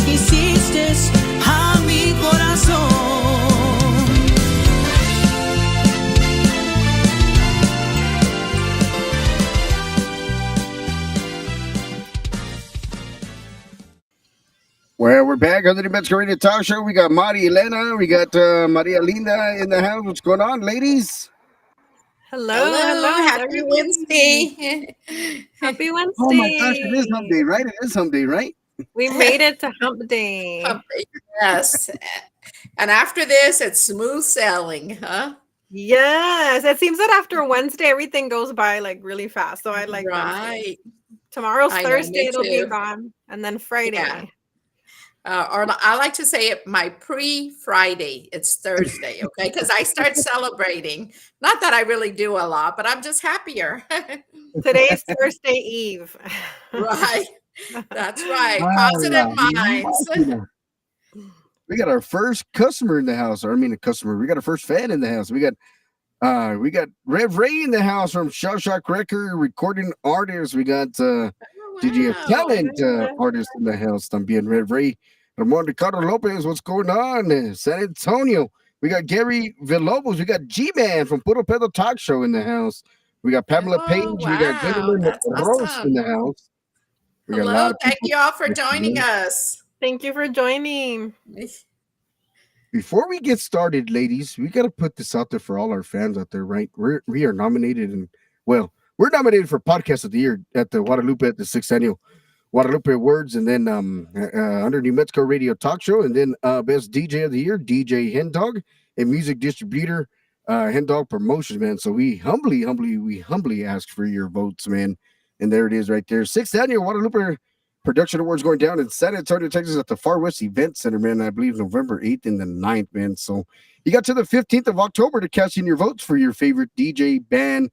hiciste a mi corazón. Well, we're back on the New Mexico Radio Talk Show. We got Mari Elena. We got Maria Linda in the house. What's going on, ladies? Hello, Hello, hello, happy everybody. Wednesday. Happy Oh my gosh, it is hump day, Wednesday. right? It is hump day, right? We made it to hump day. Yes. And after this, it's smooth sailing, huh? Yes, it seems that after Wednesday, everything goes by like really fast. So I like Wednesday. Right. Tomorrow's I know, Thursday, me it'll be too. gone. And then Yeah. Friday. Or I like to say it my pre-Friday. It's Thursday, okay? Because I start celebrating. Not that I really do a lot, but I'm just happier. Today's Thursday Eve. Right. That's right. Ah, Positive la minds. máquina. We got our first customer in the house. Or I mean, a customer. We got our first fan in the house. We got Rev Ray in the house from Shell Shock Record, recording artist. We got DJ of Wow. Talent artist in the house. También Rev Ray. Ramon Ricardo Lopez, what's going on? San Antonio. We got Gary Villalobos. We got G-Man from Puro Pedo Talk Show in the house. We got Pamela Page. Oh, We got wow. Gentleman That's Rose in awesome. the house. We got a lot Hello. of Thank people. you all for listening joining in. us. Thank you for joining. Before we get started, ladies, we got to put this out there for all our fans out there, right? We are nominated, and well, we're nominated for Podcast of the Year at the Guadalupe at the 6th Annual Guadalupe Awards, and then under New Mexico Radio Talk Show, and then Best DJ of the Year, DJ Hen Dog, and Music Distributor, Hen Dog Promotions, man. So we humbly ask for your votes, man. And there it is right there. 6th Annual Guadalupe Production Awards going down in San Antonio, Texas at the Far West Event Center, man. I believe November 8th and the 9th, man. So you got to the 15th of October to cash in your votes for your favorite DJ, band,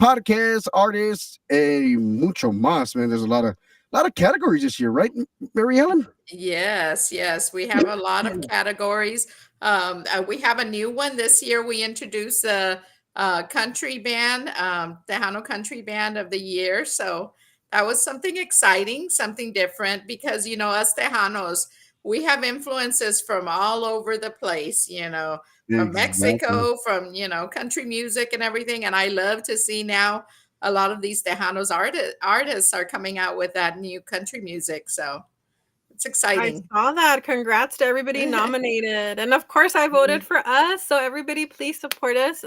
podcast, artist, and mucho más, man. There's a lot of categories this year, right, Mary Ellen? Yes, we have a lot of categories. We have a new one this year. We introduced a country band, Tejano Country Band of the Year. So that was something exciting, something different, because, us Tejanos, we have influences from all over the place, from Mexico, from, country music and everything. And I love to see now a lot of these Tejanos artists are coming out with that new country music. So it's I exciting. saw that. Congrats to everybody nominated. And of course, I voted for us. So everybody, please support us.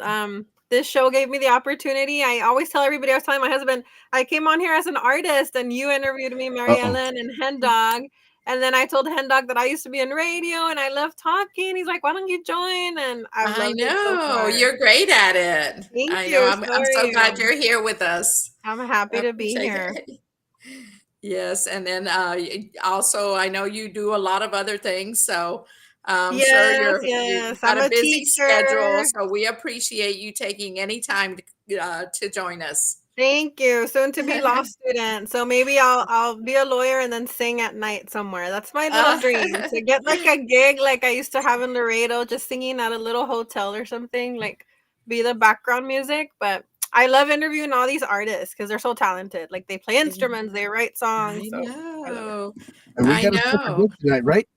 This show gave me the opportunity. I always tell everybody, I was telling my husband, I came on here as an artist and you interviewed me, Mary Ellen and Hen Dog. And then I told Hen Dog that I used to be in radio and I love talking. He's like, why don't you join? And I loved it so know far. you're great at it. Thank I you. know. I'm So so are glad you. you're here with us. I'm happy I to be appreciate here. it. Yes, and then also I know you do a lot of other things, so I'm sure you've Yes. got I'm a a busy schedule. teacher. So we appreciate you taking any time to join us. Thank you. Soon to be law student. So maybe I'll be a lawyer and then sing at night somewhere. That's my little dream. To get like a gig like I used to have in Laredo, just singing at a little hotel or something, like be the background music. But I love interviewing all these artists because they're so talented. Like they play instruments, they write songs. I So I love it. know. And we I got a special know. guest tonight, right?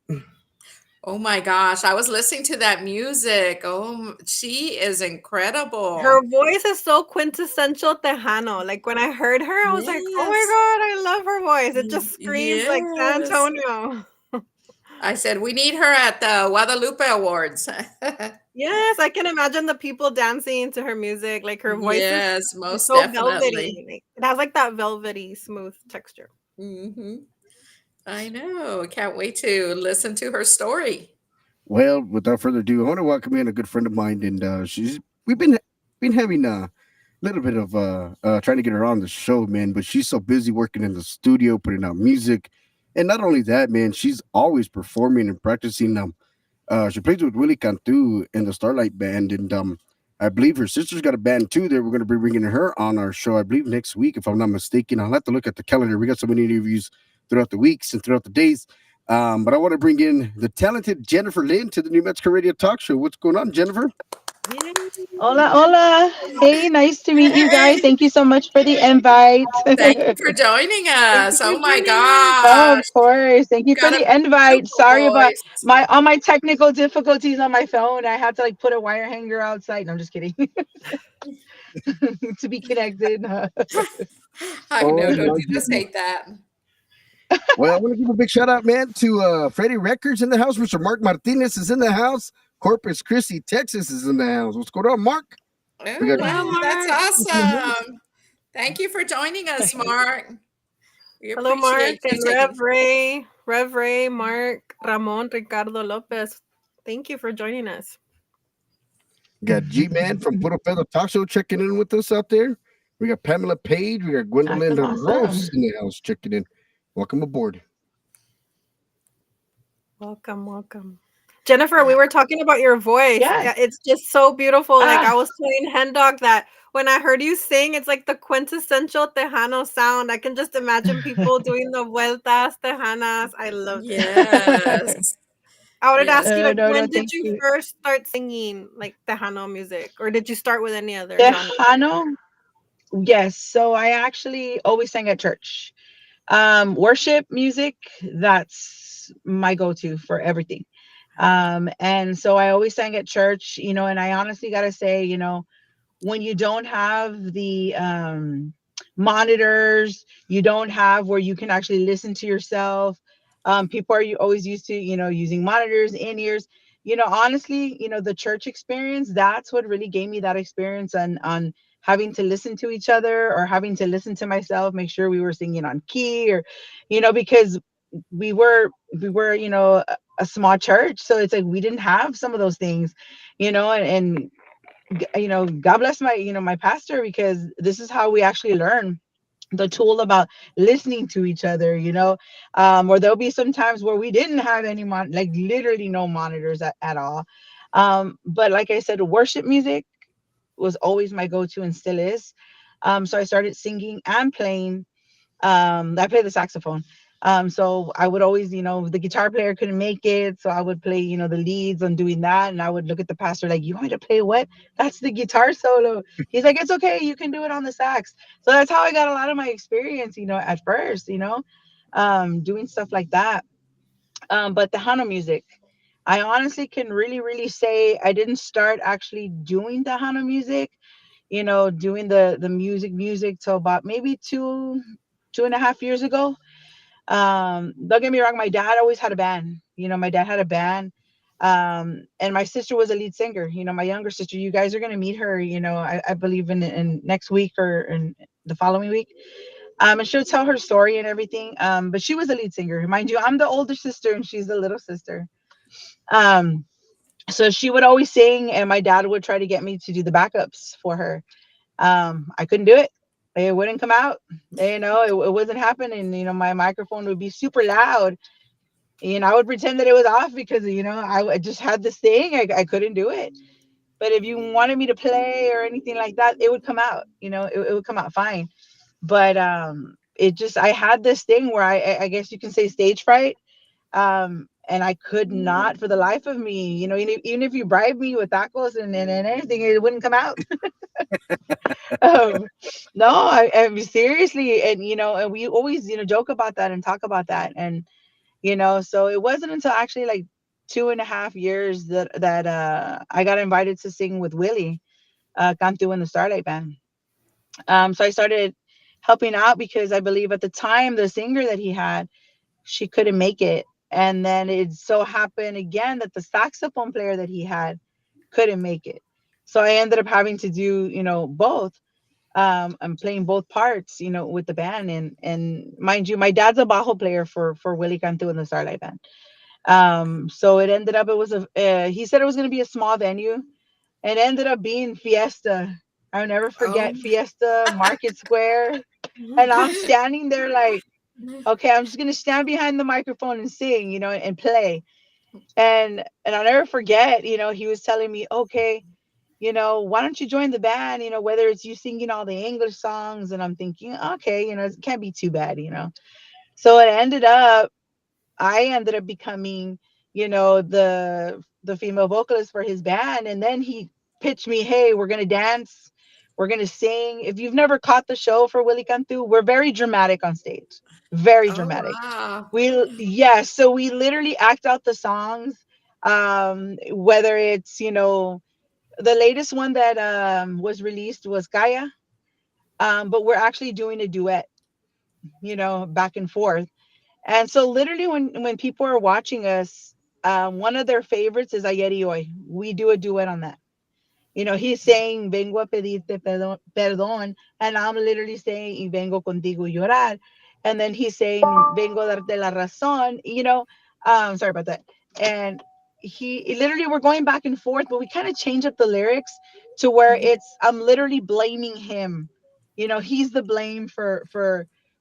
Oh my gosh, I was listening to that music. Oh, she is incredible. Her voice is so quintessential Tejano. Like when I heard her, I was like, oh my Yes. God, I love her voice. It just screams like San Yes. Antonio. I said we need her at the Guadalupe Awards. Yes, I can imagine the people dancing to her music. Like her voice Yes, is most so definitely. velvety. Like, it has like that velvety, smooth texture. Hmm. I know. Can't wait to listen to her story. Well, without further ado, I want to welcome in a good friend of mine, and we've been having a little bit of trying to get her on the show, man. But she's so busy working in the studio, putting out music, and not only that, man, she's always performing and practicing. She plays with Willie Cantu in the Starlight Band, and I believe her sister's got a band too. That we're going to be bringing her on our show, I believe next week, if I'm not mistaken. I'll have to look at the calendar. We got so many interviews throughout the weeks and throughout the days. But I want to bring in the talented Jennifer Lynn to the New Mexico Radio Talk Show. What's going on, Jennifer? Hola, hola. Hey, nice to meet you guys. Hey, Thank you so much for the invite. thank you for joining Thank you us. for Oh my joining us. No, gosh, of course. Thank you you've for got a the invite. beautiful Sorry about voice. my all my technical difficulties on my phone. I had to like put a wire hanger outside. No, I'm just kidding. To be connected. I Oh know, don't my you just goodness. hate that? Well, I want to give a big shout out, man, to Freddie Records in the house. Mr. Mark Martinez is in the house. Corpus Christi, Texas is in the house. What's going on, Mark? We Oh, got Hello, wow, that's Mark. awesome. Thank you for joining us, Mark. We Hello, Mark appreciate you and taking. Rev Ray, Mark, Ramon, Ricardo Lopez. Thank you for joining us. we got G Man from Puro Pedo Talk Show checking in with us out there. We got Pamela Page. We got Gwendolyn Awesome, Rose awesome. in the house checking in. Welcome aboard. Welcome, welcome. Jennifer, we were talking about your voice. Yes. Yeah, it's just so beautiful. Like I Ah, was telling Hen Dog that when I heard you sing, it's like the quintessential Tejano sound. I can just imagine people doing the vueltas Tejanas. I loved it. Yes, I wanted to ask you, yes. like, no, when no, did thank you you. first start singing like Tejano music, or did you start with any other genre? Tejano, yes. So I actually always sang at church. Worship music, that's my go-to for everything. And so I always sang at church, and I honestly gotta say, when you don't have the monitors, you don't have where you can actually listen to yourself. People are you always used to, using monitors, in ears. Honestly, the church experience, that's what really gave me that experience on having to listen to each other or having to listen to myself, make sure we were singing on key or, because we were, a small church. So it's like we didn't have some of those things, and God bless my my pastor, because this is how we actually learn the tool about listening to each other, or there'll be some times where we didn't have any like literally no monitors at all. But like I said, worship music was always my go-to and still is. So I started singing and playing. I play the saxophone. So I would always, the guitar player couldn't make it, so I would play, the leads on doing that, and I would look at the pastor like, "You want me to play what? That's the guitar solo." He's like, "It's okay, you can do it on the sax." So that's how I got a lot of my experience, at first, doing stuff like that. But the Hana music, I honestly can really, really say I didn't start actually doing the Hana music, doing the music till about maybe 2.5 years ago. Don't get me wrong, my dad always had a band. My dad had a band. And my sister was a lead singer. My younger sister, you guys are gonna meet her, I believe in next week or in the following week. And she'll tell her story and everything. But she was a lead singer. Mind you, I'm the older sister and she's the little sister. Um, so she would always sing, and my dad would try to get me to do the backups for her. I couldn't do it. It wouldn't come out. It wasn't happening. My microphone would be super loud. I would pretend that it was off because, I just had this thing. I couldn't do it. But if you wanted me to play or anything like that, it would come out. It would come out fine. But it just, I had this thing where I guess you can say stage fright. And I could not for the life of me, even if you bribe me with tacos and anything, it wouldn't come out. um, no, I mean, seriously, and we always, joke about that and talk about that, and so it wasn't until actually like 2.5 years that I got invited to sing with Willie, Cantu in the Starlight Band. So I started helping out because I believe at the time the singer that he had, she couldn't make it, and then it so happened again that the saxophone player that he had couldn't make it. So I ended up having to do, both. I'm playing both parts, with the band, and mind you, my dad's a bajo player for Willie Cantu in the Starlight Band. So it ended up, it was he said it was going to be a small venue. It ended up being Fiesta. I'll never Oh, forget Fiesta Market Square, and I'm standing there like, okay, I'm just going to stand behind the microphone and sing, and play. And I'll never forget, he was telling me, okay, why don't you join the band? Whether it's you singing all the English songs. And I'm thinking, okay, it can't be too bad. So I ended up becoming, the female vocalist for his band. And then he pitch me, hey, we're gonna dance, we're gonna sing. If you've never caught the show for Willy Cantu, we're very dramatic on stage. Very Oh, dramatic. wow. Yes, so we literally act out the songs. Whether it's, the latest one that was released was Kaya. But we're actually doing a duet, back and forth. And so literally when people are watching us, one of their favorites is Ayer y Hoy. We do a duet on that. He's saying, vengo a pedirte perdón, and I'm literally saying, y vengo contigo a llorar. And then he's saying, vengo a darte la razón, sorry about that. And he literally, we're going back and forth, but we kind of change up the lyrics to where Mhm. I'm literally blaming him. He's the blame for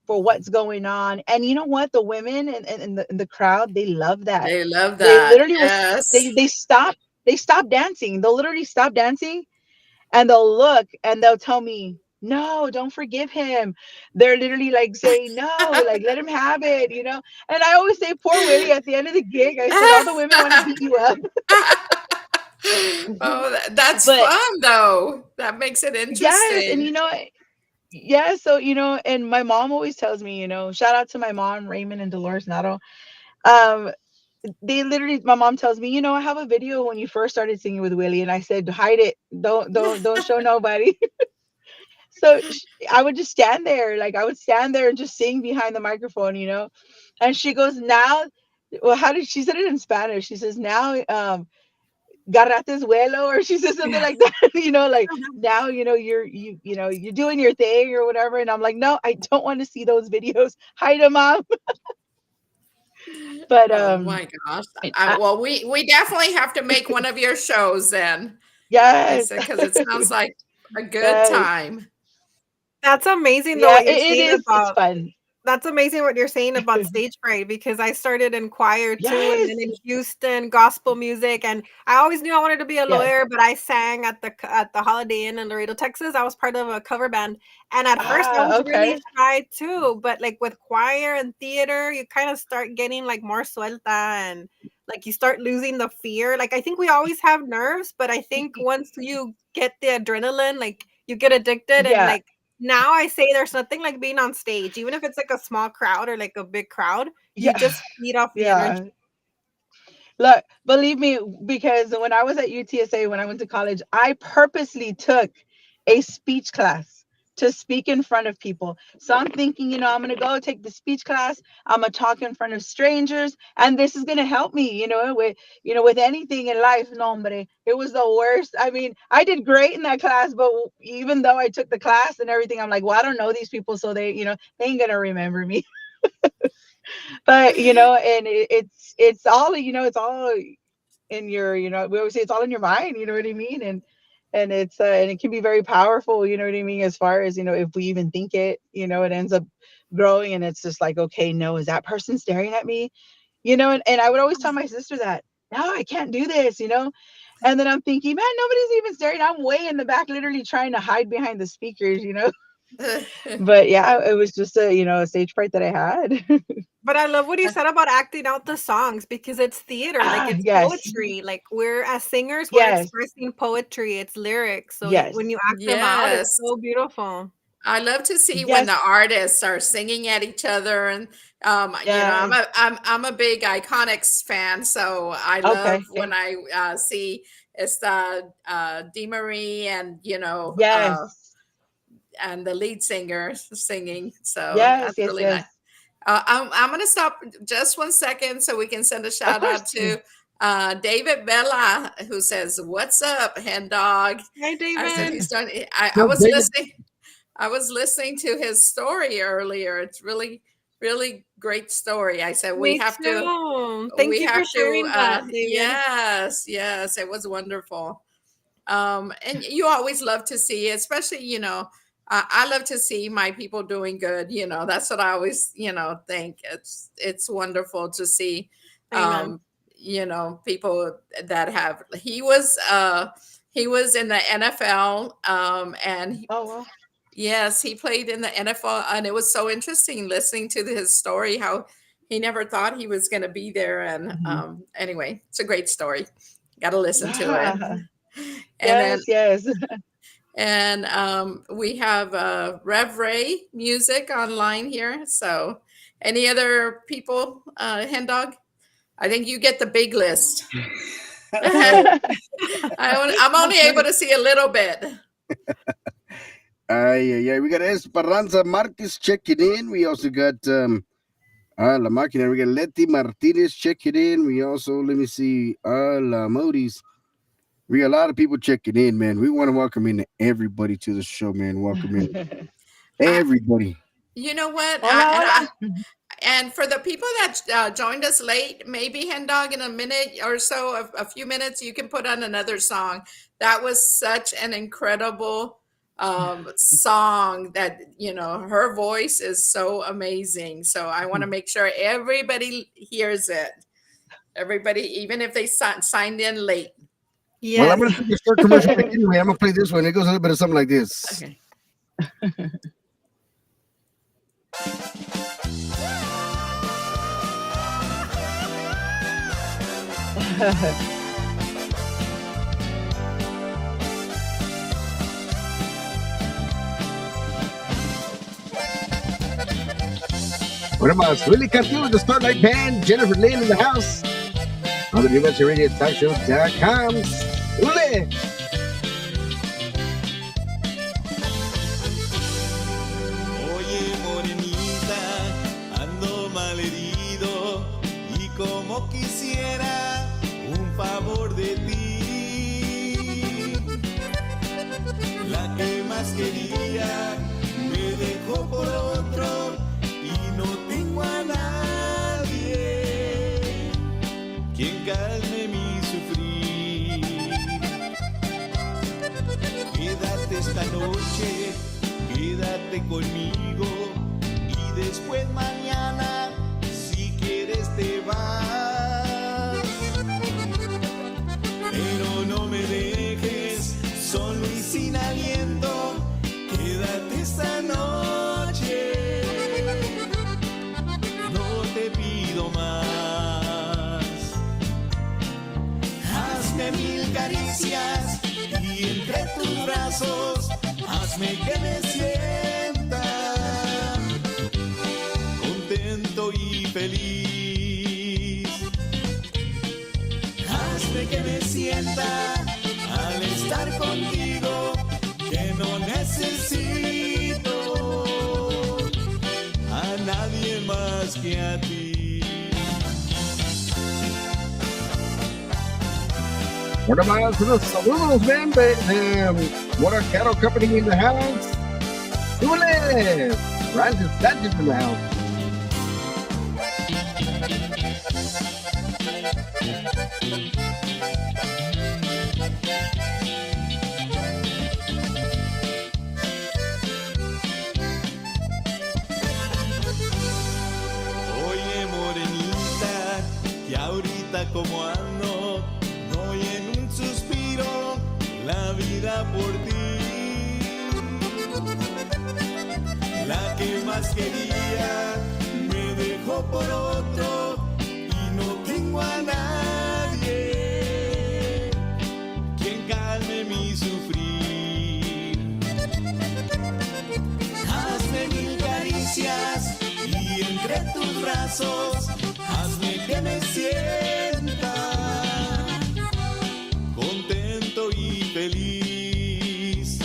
what's going on. And you know what? The women and the crowd, they love that. They love They that. literally will, Yes. they stop dancing. They'll literally stop dancing and they'll look and they'll tell me, no, don't forgive him. They're literally like saying, no, like let him have it. And I always say, poor Willie, at the end of the gig, I said, all the women want to beat you up. Oh, that's But fun though. That makes it yes, and interesting. yeah, so and my mom always tells me, shout out to my mom, Raymond and Dolores Nato. Um, they literally, my mom tells me, I have a video when you first started singing with Willie, and I said, hide it, don't show nobody. So I would just stand there, like I would stand there and just sing behind the microphone. And she goes, now, well, how did she said it in Spanish? She says, now, garrates vuelo, or she says something like that. Like now, you're doing your thing or whatever. And I'm like, no, I don't want to see those videos. Hide them, mom. But Oh my gosh. Well, we definitely have to make one of your shows then. I yes, said because it sounds like a good yes, time. That's amazing though yeah, what you're it saying is. It's about fun. That's amazing what you're saying about stage fright because I started in choir too, and Yes, then in Houston, gospel music, and I always knew I wanted to be a yes. lawyer, but I sang at the Holiday Inn in Laredo, Texas. I was part of a cover band, and at first I was Okay. really shy too, but like with choir and theater, you kind of start getting like more suelta and like you start losing the fear. Like I think we always have nerves, but I think once you get the adrenaline, like you get addicted and Yeah, like now I say there's nothing like being on stage, even if it's like a small crowd or like a big crowd, you yeah, just feed off the energy. yeah. Look, believe me, because when I was at UTSA, when I went to college, I purposely took a speech class to speak in front of people. So I'm thinking, I'm going to go take the speech class. I'm going to talk in front of strangers, and this is going to help me, with anything in life. No, hombre, it was the worst. I mean, I did great in that class, but even though I took the class and everything, I'm like, well, I don't know these people, so they ain't going to remember me. But and it's all it's all in your we always say it's all in your mind, you know what I mean. And it's and it can be very powerful, you know what I mean, as far as if we even think it, it ends up growing. And it's just like, okay, no, is that person staring at me? And I would always tell my sister that, no, I can't do this, and then I'm thinking, man, nobody's even staring. I'm way in the back literally trying to hide behind the speakers. But yeah, it was just a stage fright that I had. But I love what he said about acting out the songs because it's theater, like it's Yes, poetry. Like we're as singers, we're yes, expressing poetry. It's lyrics. So when yes, you act them out, it's Yes. so beautiful. I love to see when the yes, artists are singing at each other, and yes. I'm a big Iconics fan, so I love Okay, when okay. I see it's Dee Marie and Yes, and the lead singer singing. So yes, that's yes, really nice. yes. I'm going to stop just 1 second so we can send a Of shout out course. to David Bella, who says, "What's up, hen dog?" Hi, I said David. he's done. I So, was David, listening. I was listening to his story earlier. It's really, really great story. I said Me too. Thank you for sharing that, David. yes, yes, it was wonderful. And you always love to see, especially, I love to see my people doing good. That's what I always, think. It's wonderful to see, Amen. um, people that have. He was in the NFL, and Oh well. yes, he played in the NFL, and it was so interesting listening to his story. How he never thought he was going to be there, and Mhm. anyway, it's a great story. Got to listen to it. And then Yes. and we have Rev Ray music online here. So any other people, Hen Dog? I think you get the big list. I'm only able to see a little bit. Yeah. We got Esperanza Marquez checking in. We also got La Máquina. We got Leti Martinez checking in. We also, let me see, La Modis. We got a lot of people checking in, man. We want to welcome in everybody to the show, man. Welcome in everybody. You know what? Hola, hola. And for the people that joined us late, maybe Hen Dog, in a minute or so, a few minutes, you can put on another song. That was such an incredible song that, her voice is so amazing. So I want to make sure everybody hears it. Everybody, even if they signed in late. Yes. Well, I'm going to take a short commercial break anyway. I'm going to play this one. It goes a little bit of something like this. Okay. What about Willie Castillo, the Starlight Band, Jennifer Lynn in the house on the New Mexico Radio Talk Show.com. ¡Ule! Oye, morenita, ando malherido y como quisiera un favor de ti. La que más quería me dejó por otro y no tengo a nadie quien calme mi sufrir. Quédate esta noche, quédate conmigo y después mañana, si quieres te vas. Pero no me dejes solo y sin aliento, quédate esta noche. No te pido más. Hazme mil caricias y entre tus brazos hazme que me sienta contento y feliz. Hazme que me sienta al estar contigo que no necesito a nadie más que a ti. What about the saludos, man? What our cattle company in the house? ¡Ule! Ranches Sanchez in the house. Oye, morenita, que ahorita como ando, doy en un suspiro la vida por ti. La que más quería me dejó por otro y no tengo a nadie quien calme mi sufrir. Hazme mil caricias y entre tus brazos hazme que me sienta contento y feliz.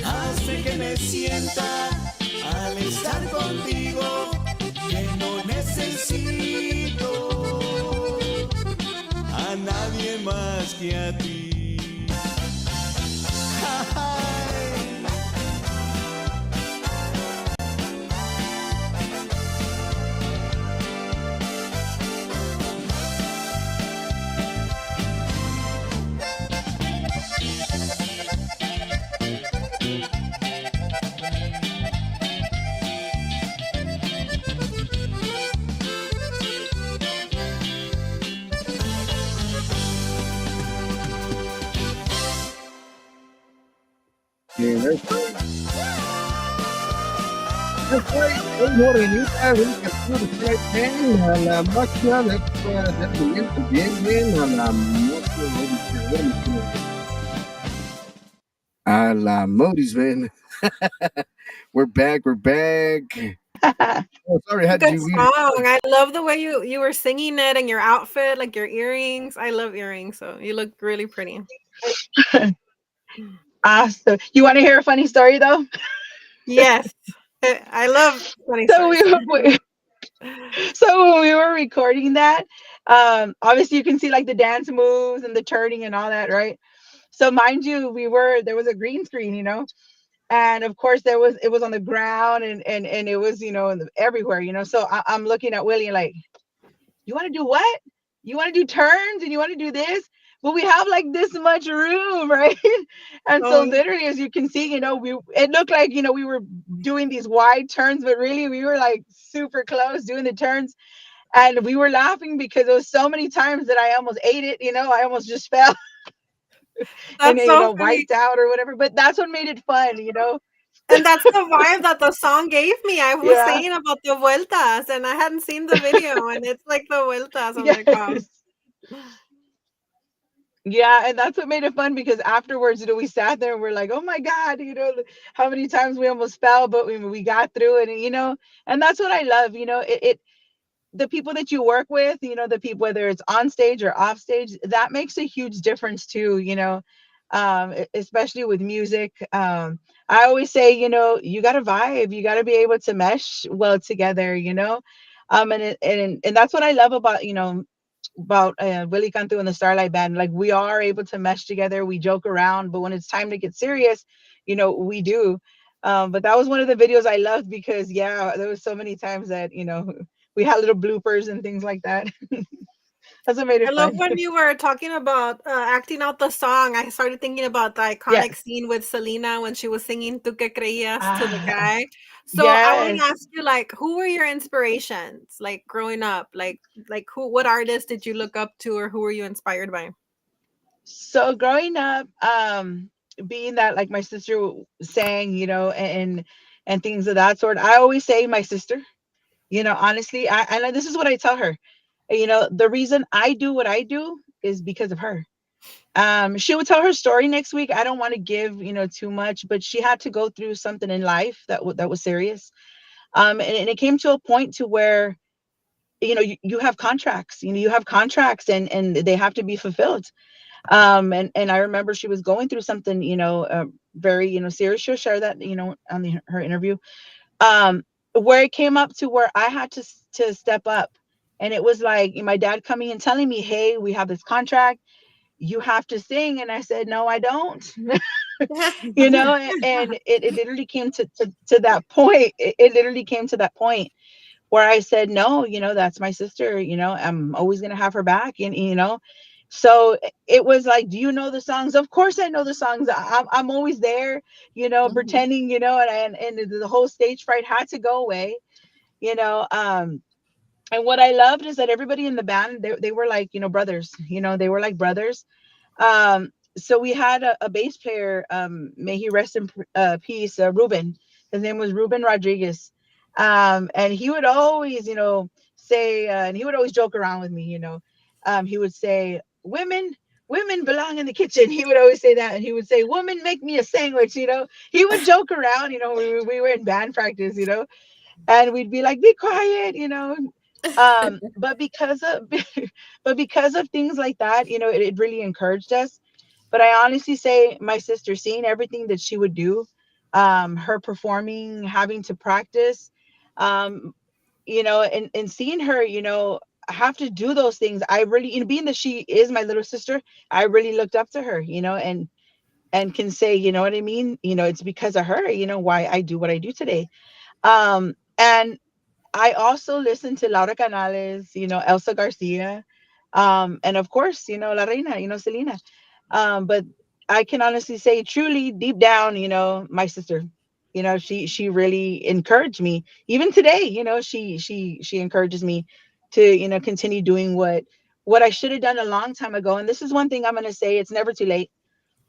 Hazme que me sienta al estar contigo que no necesito a nadie más que a ti. That's right. Hey, Morenita, we can do the right thing. A la máquina, that's the lento bien, bien. A la máquina, what am I saying? A la modis, man. We're back. We're back. Oh, sorry, how did Good you read it? song. I love the way you were singing it and your outfit, like your earrings. I love earrings, so you look really pretty. Awesome. You want to hear a funny story though? Yes. I love funny So stories. so when we were recording that, obviously you can see like the dance moves and the turning and all that, right? So mind you, there was a green screen, and of course it was on the ground and it was everywhere, so I'm looking at Willie like, you want to do what? You want to do turns and you want to do this? But we have like this much room, right? And so Oh, literally, as you can see, it looked like we were doing these wide turns, but really we were like super close doing the turns, and we were laughing because there was so many times that I almost ate it. I almost just fell and that's so funny. wiped out or whatever. But that's what made it fun. And that's the vibe that the song gave me. I was Yeah. saying about the vueltas, and I hadn't seen the video, and it's like the vueltas. I'm like, wow. Yes. Yeah, and that's what made it fun because afterwards, we sat there and we're like, "Oh my God, how many times we almost fell, but we got through it." And that's what I love. The people that you work with, the people, whether it's on stage or off stage, that makes a huge difference too. Especially with music. I always say, you got to vibe, you got to be able to mesh well together. And that's what I love about Willie Cantu and the Starlight Band. Like, we are able to mesh together, we joke around, but when it's time to get serious, we do. But that was one of the videos I loved because, yeah, there was so many times that we had little bloopers and things like that. That's what made I it love fun. when you were talking about acting out the song. I started thinking about the iconic Yes. scene with Selena when she was singing "Tu que creías" to the Ah, guy. So I want to yes. ask you, like, who were your inspirations, like growing up? What artists did you look up to, or who were you inspired by? So growing up, being that like my sister sang, and things of that sort, I always say my sister. Honestly, and this is what I tell her. The reason I do what I do is because of her. She would tell her story next week. I don't want to give too much, but she had to go through something in life that was serious. And it came to a point to where you have contracts. You have contracts, and they have to be fulfilled. And I remember she was going through something very serious. She'll share that on her interview, where it came up to where I had to step up. And it was like my dad coming and telling me, hey, we have this contract, you have to sing. And I said, no, I don't. And it literally came to that point. It literally came to that point where I said, no, that's my sister, I'm always going to have her back. And so it was like, do you know the songs? Of course I know the songs. I'm always there, Mhm. pretending, and the whole stage fright had to go away, you know. And what I loved is that everybody in the band, they were like, brothers, they were like brothers. So we had a bass player, may he rest in peace, Ruben. His name was Ruben Rodriguez. And he would always, say, and he would always joke around with me, he would say, women belong in the kitchen. He would always say that. And he would say, woman, make me a sandwich, he would joke around, we were in band practice, and we'd be like, be quiet, but because of but because of things like that, it really encouraged us. But I honestly say my sister, seeing everything that she would do, her performing, having to practice, um, and seeing her, have to do those things, I really, being that she is my little sister, I really looked up to her, and can say, you know what I mean, it's because of her, why I do what I do today. And I also listen to Laura Canales, Elsa Garcia, and of course, La Reina, Selena. But I can honestly say, truly, deep down, my sister, she really encouraged me. Even today, she encourages me to, continue doing what I should have done a long time ago. And this is one thing I'm gonna say: it's never too late.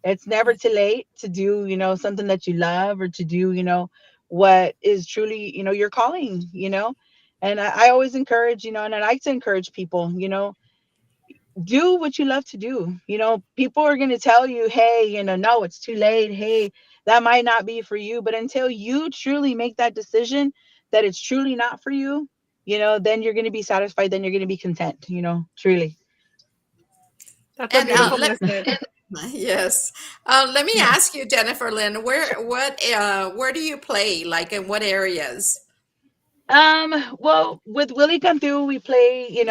It's never too late to do, something that you love, or to do, what is truly, your calling, and I always encourage, and I like to encourage people, do what you love to do. People are going to tell you, hey, no, it's too late. Hey, that might not be for you. But until you truly make that decision that it's truly not for you, then you're going to be satisfied. Then you're going to be content, truly. That's a And beautiful let message. yes, let me ask you, Jennifer Lynn, where do you play? Like in what areas? Well, with Willie Cantu, we play,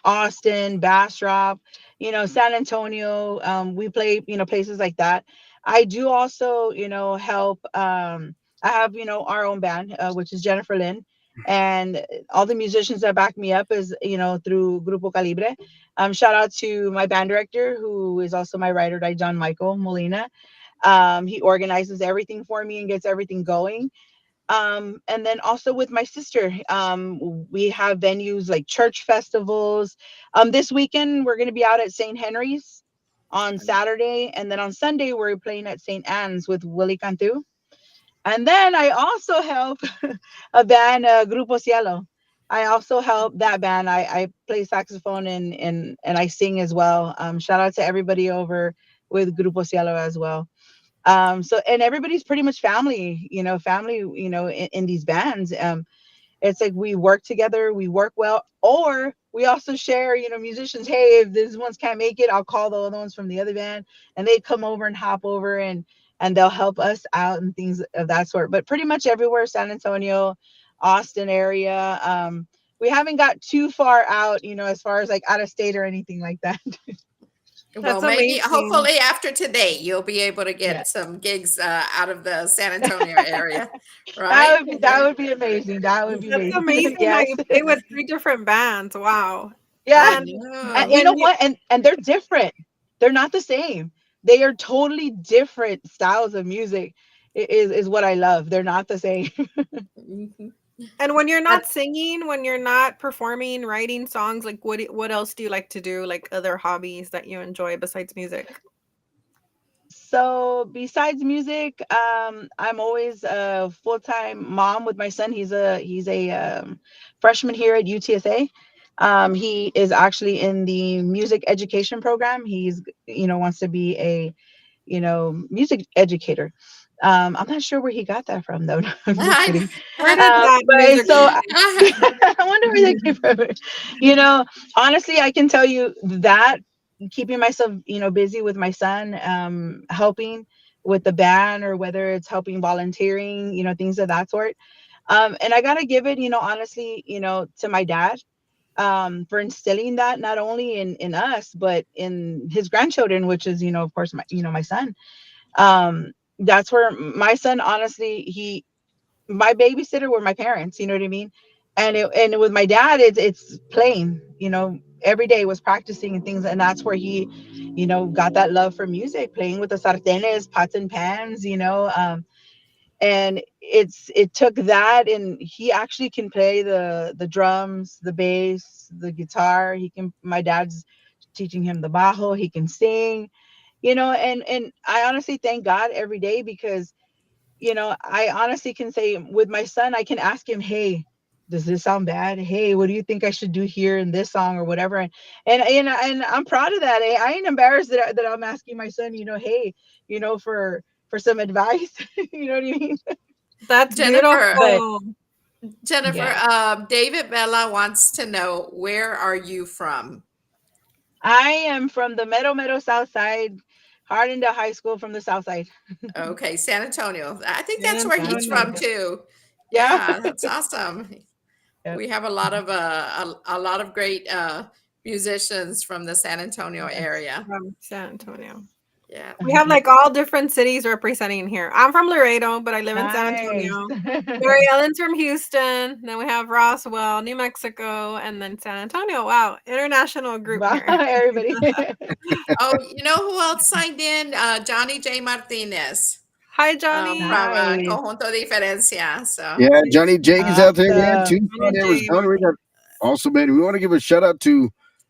Austin, Bastrop, San Antonio. We play, places like that. I do also, help. I have, our own band, which is Jennifer Lynn, and all the musicians that back me up is, through Grupo Calibre. Shout out to my band director, who is also my writer, John Michael Molina. He organizes everything for me and gets everything going. And then also with my sister, we have venues like church festivals. This weekend we're going to be out at St. Henry's on Saturday, and then on Sunday we're playing at St. Anne's with Willie Cantu. And then I also help a band, Grupo Cielo. I also help that band. I play saxophone and I sing as well. Shout out to everybody over with Grupo Cielo as well. So, and everybody's pretty much family, in these bands. It's like we work together, we work well, or we also share, musicians. Hey, if this ones can't make it, I'll call the other ones from the other band, and they come over and hop over, and they'll help us out and things of that sort. But pretty much everywhere, San Antonio, Austin area. We haven't got too far out, as far as like out of state or anything like that. Well, That's maybe amazing. hopefully after today you'll be able to Yeah. get some gigs out of the San Antonio area, right? That would be amazing. That would be That's amazing. amazing that Yes. you play with three different bands. Wow. Yeah. I And And you know. know when you what? And they're different. They're not the same. They are totally different styles of music. Is what I love. They're not the same. Mhm. and when you're And not singing, when you're not performing, writing songs, like what else do you like to do? Like other hobbies that you enjoy besides music? so besides music, I'm always a full-time mom with my son. He's a freshman here at UTSA. He is actually in the music education program. He's wants to be a music educator. I'm not sure where he got that from, though. I'm just I, kidding. Where did that But music so I, I wonder where that came from. You know, Honestly, I can tell you that keeping myself, busy with my son, helping with the band, or whether it's helping volunteering, things of that sort. And I gotta give it, honestly, to my dad, for instilling that not only in us but in his grandchildren, which is, of course, my son. That's where my son, honestly, he my babysitter were my parents, you know what I mean? And with my dad, it's playing, every day was practicing and things, and that's where he, got that love for music, playing with the sartenes, pots and pans, and it took that, and he actually can play the drums, the bass, the guitar. My dad's teaching him the bajo. He can sing, and I honestly thank God every day, because I honestly can say with my son, I can ask him, hey, does this sound bad? Hey, what do you think I should do here in this song or whatever? And I'm proud of that. I ain't embarrassed that I'm asking my son, hey, for some advice. You know what I mean? That's Jennifer, But beautiful. Jennifer, yeah, David Bella wants to know, where are you from? I am from the Meadow South Side, Hardendale High School, from the South Side. Okay, San Antonio. I think San that's where San he's Antonio. from Antonio. too. Yeah. Yeah, that's awesome. Yep. We have a lot of a lot of great musicians from the San Antonio Yes. area. From San Antonio. Yeah. We have like all different cities representing here. I'm from Laredo, but I live in San Nice. Antonio. Mary Ellen's from Houston. Then we have Roswell, New Mexico, and then San Antonio. Wow, international group Wow, here. everybody. Oh, you know who else signed in? Johnny J. Martinez Hi, Johnny. from Nice. Conjunto Diferencia. So Yeah, he's Johnny J's out there, man. Awesome. Tucson, Johnny J. Arizona. We got also, man. We want to give a shout out to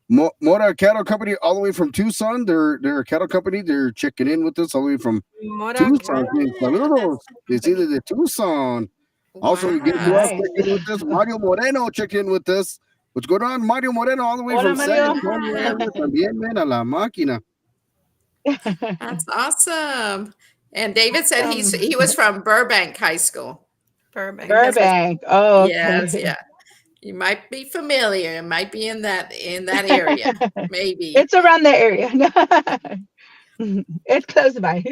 Mora Cattle Company, all the way from Tucson. They're a cattle company. They're checking in with us all the way from Mora Tucson. Cattle Saludos. It's Company. either the Tucson. Also, guess All who else Wow. right. checked in with us? Mario Moreno checked in with us. What's going on, Mario Moreno, all the way Hola, from San Mario. Antonio area? También, man, a la máquina. That's awesome. And David said he Awesome. was from Burbank High School. I Burbank. guess that's Burbank. Oh, yes, okay. yeah. You might be familiar. It might be in that area, maybe. It's around the area. It's close by.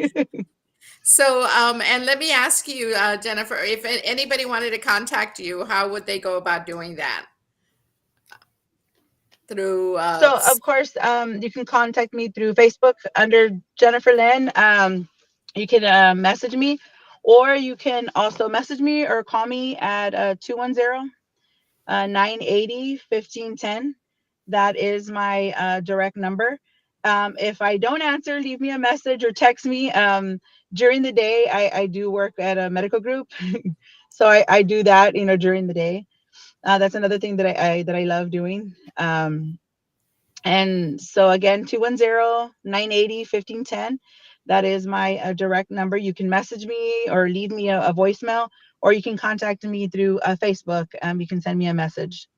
So, and let me ask you, Jennifer, if anybody wanted to contact you, how would they go about doing that? Through So, of course, you can contact me through Facebook under Jennifer Lynn. You can message me, or you can also message me or call me at 210 980 1510. That is my direct number. If I don't answer, leave me a message or text me. During the day, I do work at a medical group, so I do that, during the day. That's another thing that I love doing. And so again, 210 980 1510. That is my direct number. You can message me or leave me a voicemail, or you can contact me through Facebook. You can send me a message.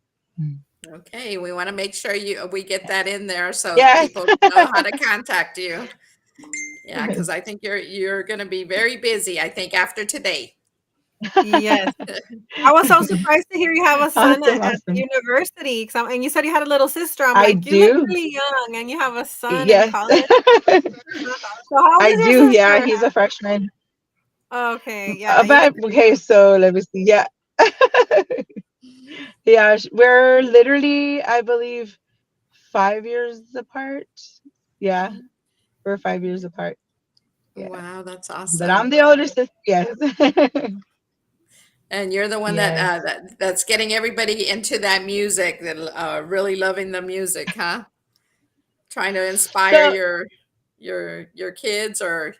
okay, we want to make sure we get that in there so Yes. people know how to contact you. Yeah, because I think you're going to be very busy. I think after today. Yes. I was so surprised to hear you have a son Awesome. at the Awesome. university. And you said you had a little sister. I'm I like, you look do. really young and you have a son in Yes. college. So how old I is your do. Yeah. sister? He's a freshman. Okay, yeah, you look But okay. So let me see. Yeah. Yeah. We're literally, I believe, 5 years apart. Yeah. We're 5 years apart. Yeah. Wow, that's But I'm awesome. the older sister. Yes. And you're the one Yes. that's getting everybody into that music, that really loving the music, huh? Trying to inspire So your kids, or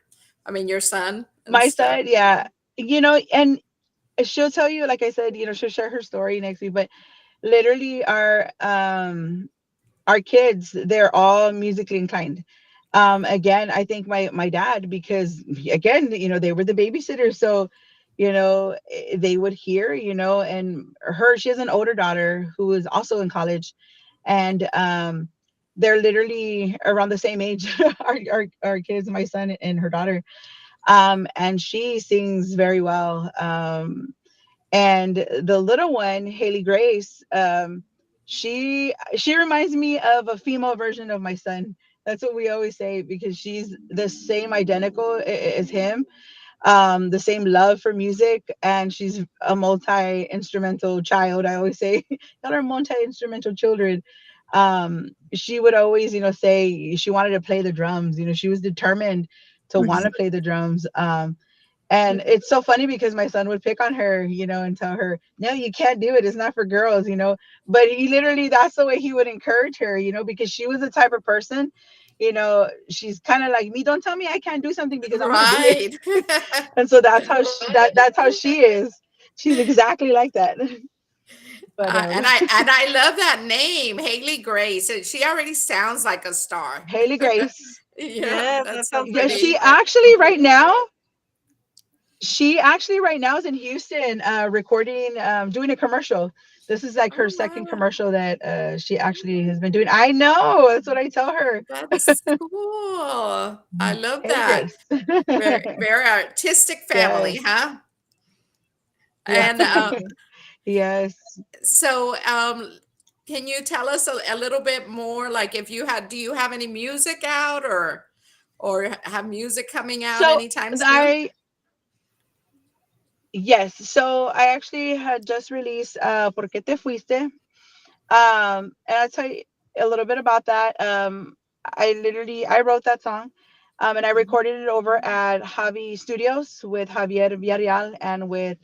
I mean your son and my stuff. side, yeah, and she'll tell you, like I said, she'll share her story next week. But literally, our kids, they're all musically inclined. Again, I think my dad, because again, they were the babysitters, so they would hear, and she has an older daughter who is also in college, and they're literally around the same age, our kids, my son and her daughter. And she sings very well. And the little one, Haley Grace, she reminds me of a female version of my son. That's what we always say, because she's the same identical as him, the same love for music, and she's a multi-instrumental child. I always say, y'all are multi-instrumental children. She would always, say she wanted to play the drums. She was determined to want to play the drums. And it's so funny because my son would pick on her, and tell her, no, you can't do it. It's not for girls. But he literally, that's the way he would encourage her, because she was the type of person, she's kind of like me. Don't tell me I can't do something, because I'm going to do it. Right. And so that's how she is. She's exactly like that. But And I love that name, Haley Grace. She already sounds like a star. Haley Grace, Yeah, yes, that that's so sounds yeah, pretty. pretty. she actually right now is in Houston, recording, doing a commercial. This is like her Oh second wow, commercial that she actually has been doing. I know, that's what I tell her. that's cool. I love Haley that. Grace. Very very artistic family, Yes. huh? Yeah. And Yes. so can you tell us a little bit more, like if you had, do you have any music out, or have music coming out So anytime soon? I yes, so I actually had just released Por qué te fuiste. And I'll tell you a little bit about that. I wrote that song, and I recorded it over at Javi Studios with Javier Villarreal and with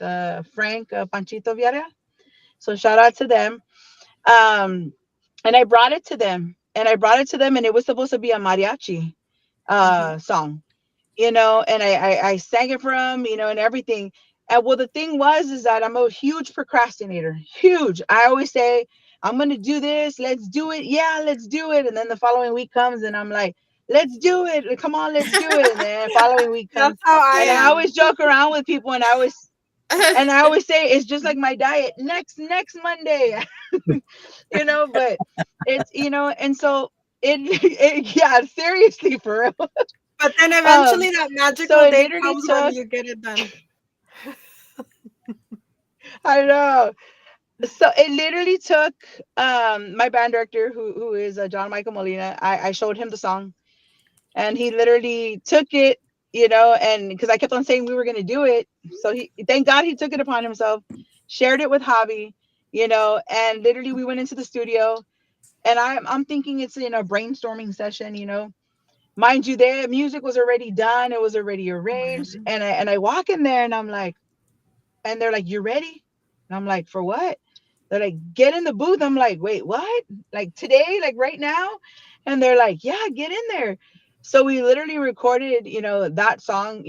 Frank Panchito Villarreal. So shout out to them. Um, and I brought it to them, and it was supposed to be a mariachi Hmm. song, and I sang it for him, and everything. And well, the thing was, is that I'm a huge procrastinator, huge. I always say, I'm going to do this. Let's do it. Yeah, let's do it. And then the following week comes and I'm like, let's do it. Come on, let's do it. And then the following week That's comes, how I and I am. always joke around with people, and I always And I always say it's just like my diet, next Monday. But it's, and so it yeah, seriously, for real. But then Um, eventually that so magical it day literally comes when took, you get it done. I know. So it literally took my band director, who is John Michael Molina. I showed him the song, and he literally took it, and because I kept on saying we were going to do it, so he, thank God, he took it upon himself, shared it with Javi, and literally we went into the studio, and I'm thinking it's in a brainstorming session, mind you, their music was already done, it was already arranged, Mhm. and I walk in there, and I'm like, and they're like, "You ready?" And I'm like, "For what?" They're like, "Get in the booth." I'm like, "Wait, what? Like today? Like right now?" And they're like, "Yeah, get in there." So we literally recorded, that song,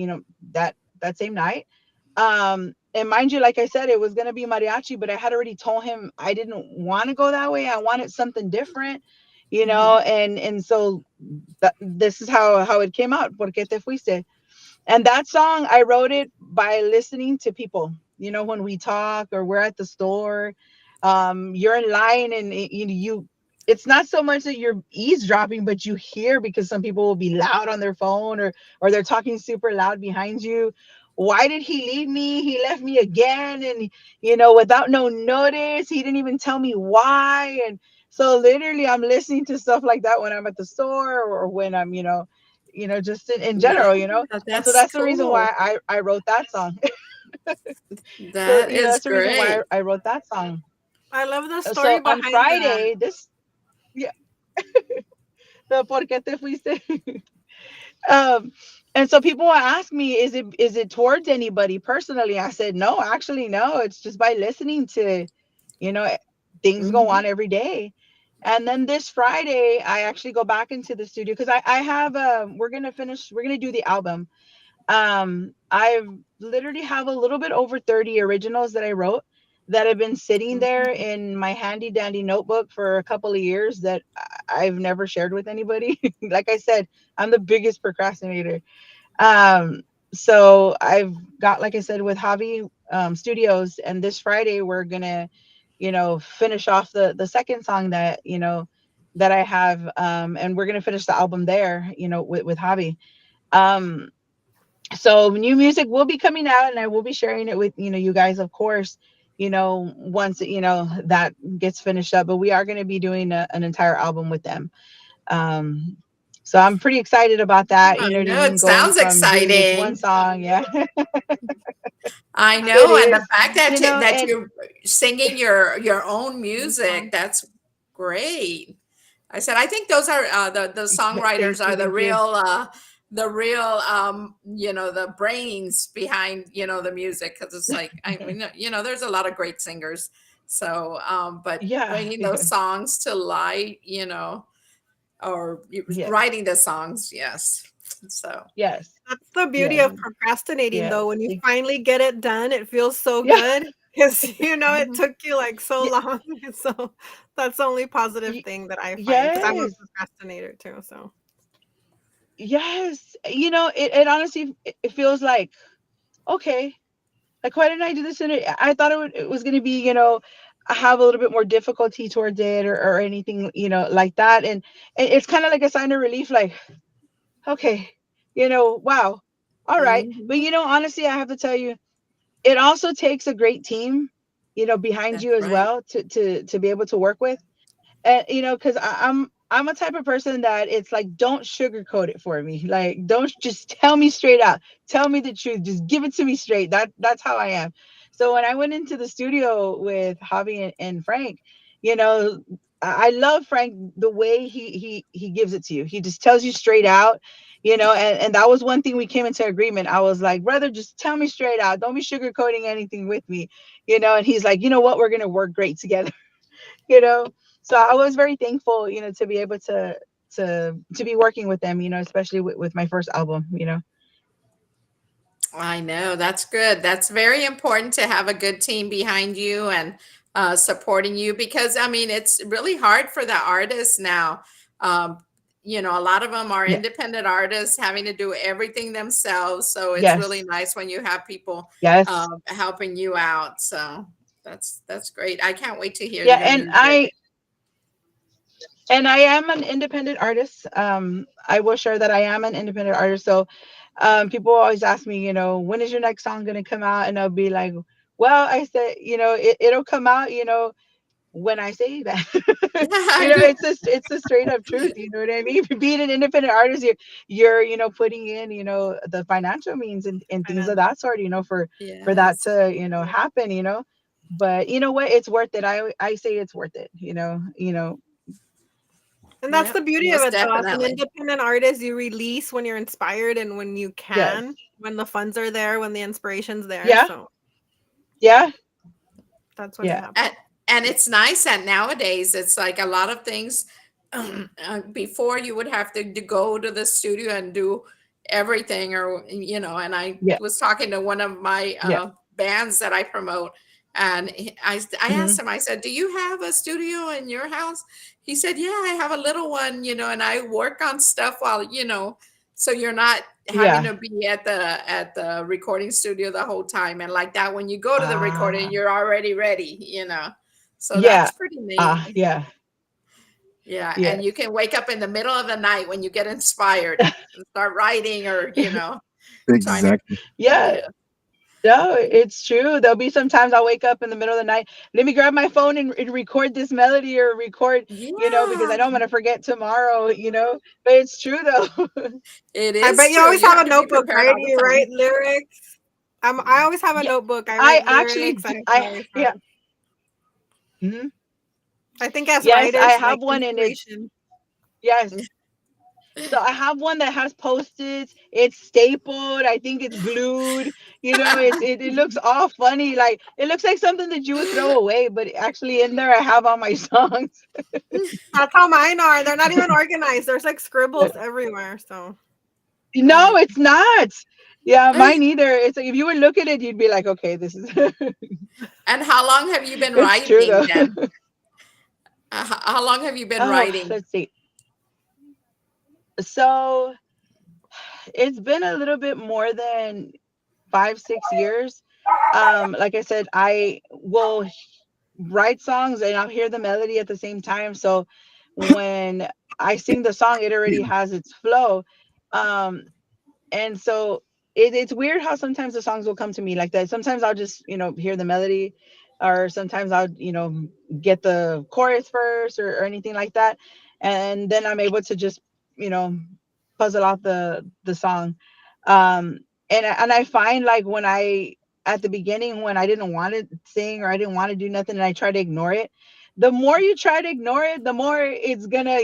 that same night. And mind you, like I said, it was gonna be mariachi, but I had already told him I didn't want to go that way. I wanted something different, Mhm. and so this is how it came out. Porque te fuiste? And that song, I wrote it by listening to people. When we talk or we're at the store, you're in line, and it's not so much that you're eavesdropping, but you hear, because some people will be loud on their phone, or they're talking super loud behind you. Why did he leave me? He left me again, and without no notice. He didn't even tell me why. And so literally, I'm listening to stuff like that when I'm at the store, or when I'm, just in Yeah, general, and so that's that's the reason cool. why I wrote that song. So, That is that's the reason why great. I wrote that song. I love the story So on behind that. Friday, yeah, the por qué te fuiste? um, and so people will ask me, is it towards anybody personally? I said, no, actually, no. It's just by listening to, you know, things go Mhm. on every day. And then this Friday, I actually go back into the studio, because I have, we're gonna do the album. I've literally have a little bit over 30 originals that I wrote, that have been sitting there Mhm. in my handy dandy notebook for a couple of years, that I've never shared with anybody. Like I said, I'm the biggest procrastinator. Um, so I've got, like I said, with Javi Studios, and this Friday we're gonna, finish off the second song that I have, and we're gonna finish the album there, with Javi. Um, so new music will be coming out, and I will be sharing it with, you guys, of course, once, that gets finished up. But we are going to be doing an entire album with them. um so I'm pretty excited about that, I you know what I know mean, it going sounds from doing this one exciting. song. Yeah. I It know, and the is, fact that that and you're singing your own New music, song. that's great. I said, I think those are the thank songwriters you, are thank you. the real the brains behind the music, because it's like, I mean, there's a lot of great singers. So but Yeah, bringing yeah, those songs to light, or yes, writing the songs, yes. So yes, That's the beauty yes, of procrastinating, yes. though. When you finally get it done, it feels so Yeah. good because it mhm. took you, like, so Ye- long, so that's the only positive ye- thing that I find, because 'cause I'm a yes, procrastinator too, so yes. It honestly, it feels like, okay, like, why didn't I do this in it? I thought it was going to be, I have a little bit more difficulty towards it, or anything, like that. And it's kind of like a sign of relief, like, okay, wow. All right. But, Mhm. honestly, I have to tell you, it also takes a great team, behind That's you as right. well, to be able to work with. And because I'm a type of person that it's like, don't sugarcoat it for me. Like, don't just tell me straight out. Tell me the truth. Just give it to me straight. That's how I am. So when I went into the studio with Javi and Frank, you know, I love Frank, the way he gives it to you. He just tells you straight out. And that was one thing we came into agreement. I was like, brother, just tell me straight out. Don't be sugarcoating anything with me. And he's like, you know what? We're gonna work great together. you know so I was very thankful, to be able to be working with them, especially with my first album. I know, that's good. That's very important to have a good team behind you and supporting you, because I mean, it's really hard for the artists now. Um, a lot of them are Yeah. independent artists having to do everything themselves. So it's really Yes. nice when you have people Yes. helping you out. So that's great. I can't wait to hear Yeah. your music. And I am an independent artist. I will share that I am an independent artist. So people always ask me, when is your next song going to come out? And I'll be like, well, I said, it'll come out, when I say that. It's a straight up truth. You know what I mean? Being an independent artist, you're putting in, the financial means and things of Financial. that sort, for that Yes. to, happen, But you know what? It's worth it. I say it's worth it, And that's the Yep. beauty of Most it, though. As an definitely. independent artist, you release when you're inspired and when you Yes. can, when the funds are there, when the inspiration's there. Yeah. So Yeah. that's when it Yeah. happens. And it's nice that nowadays it's like a lot of things. Before you would have to go to the studio and do everything, or and I Yeah. was talking to one of my Yeah. bands that I promote, and I asked Hmm. him, I said, do you have a studio in your house? He said, yeah, I have a little one, and I work on stuff while, so you're not having Yeah. to be at the recording studio the whole time, and like that when you go to the recording Ah. you're already ready, so Yeah. that's pretty neat. Yeah. Yeah, and you Yes. can wake up in the middle of the night when you get inspired and start writing, or trying to. Exactly. Yeah. Yeah. No, it's true. There'll be sometimes I'll wake up in the middle of the night. Let me grab my phone and record this melody or record, because I Yeah, know I'm gonna forget tomorrow, But it's true though. it I bet is you true. always You have have a to be notebook, prepared right? all the You write time. lyrics. I always have a Yeah. notebook. I I write actually lyrics. do, I always have. yeah. Mhm. I think as Yes, I writers, have like one and it's inspiration. yes. So I have one that has post-its. It's stapled. I think it's glued. It looks all funny. Like it looks like something that you would throw away, but actually in there I have all my songs. That's how mine are. They're not even organized. There's like scribbles everywhere. So I'm No, like, it's not. Yeah, mine either. It's like if you would look at it, you'd be like, okay, this is And how long have you been it's true writing though. then? How long have you been Oh, writing? let's see. So it's been a little bit more than 5, 6 years. Like I said, I will write songs and I'll hear the melody at the same time. So when I sing the song, it already has its flow. Um, and so it's weird how sometimes the songs will come to me like that. Sometimes I'll just hear the melody, or sometimes I'll get the chorus first, or anything like that, and then I'm able to just you know puzzle out the song. um and I find, like, when I at the beginning, when I didn't want to sing or I didn't want to do nothing and I try to ignore it, the more you try to ignore it, the more it's gonna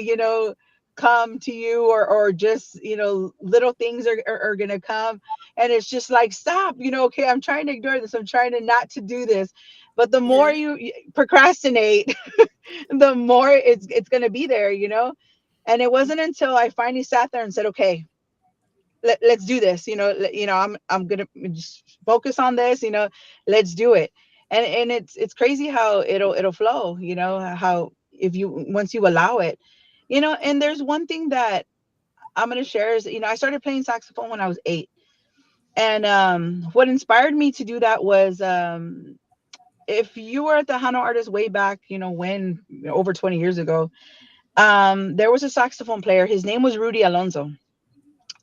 come to you, or just little things are gonna come, and it's just like, stop, okay, I'm trying to ignore this, I'm trying to not to do this. But the more Yeah. you procrastinate, the more it's gonna be there. And it wasn't until I finally sat there and said, okay, let's do this. I'm gonna just focus on this. Let's do it. And it's crazy how it'll flow. How, if you once you allow it. And there's one thing that I'm gonna share is, I started playing saxophone when I was 8. And what inspired me to do that was, if you were at the Hano Artist way back, when, over 20 years ago, there was a saxophone player. His name was Rudy Alonso.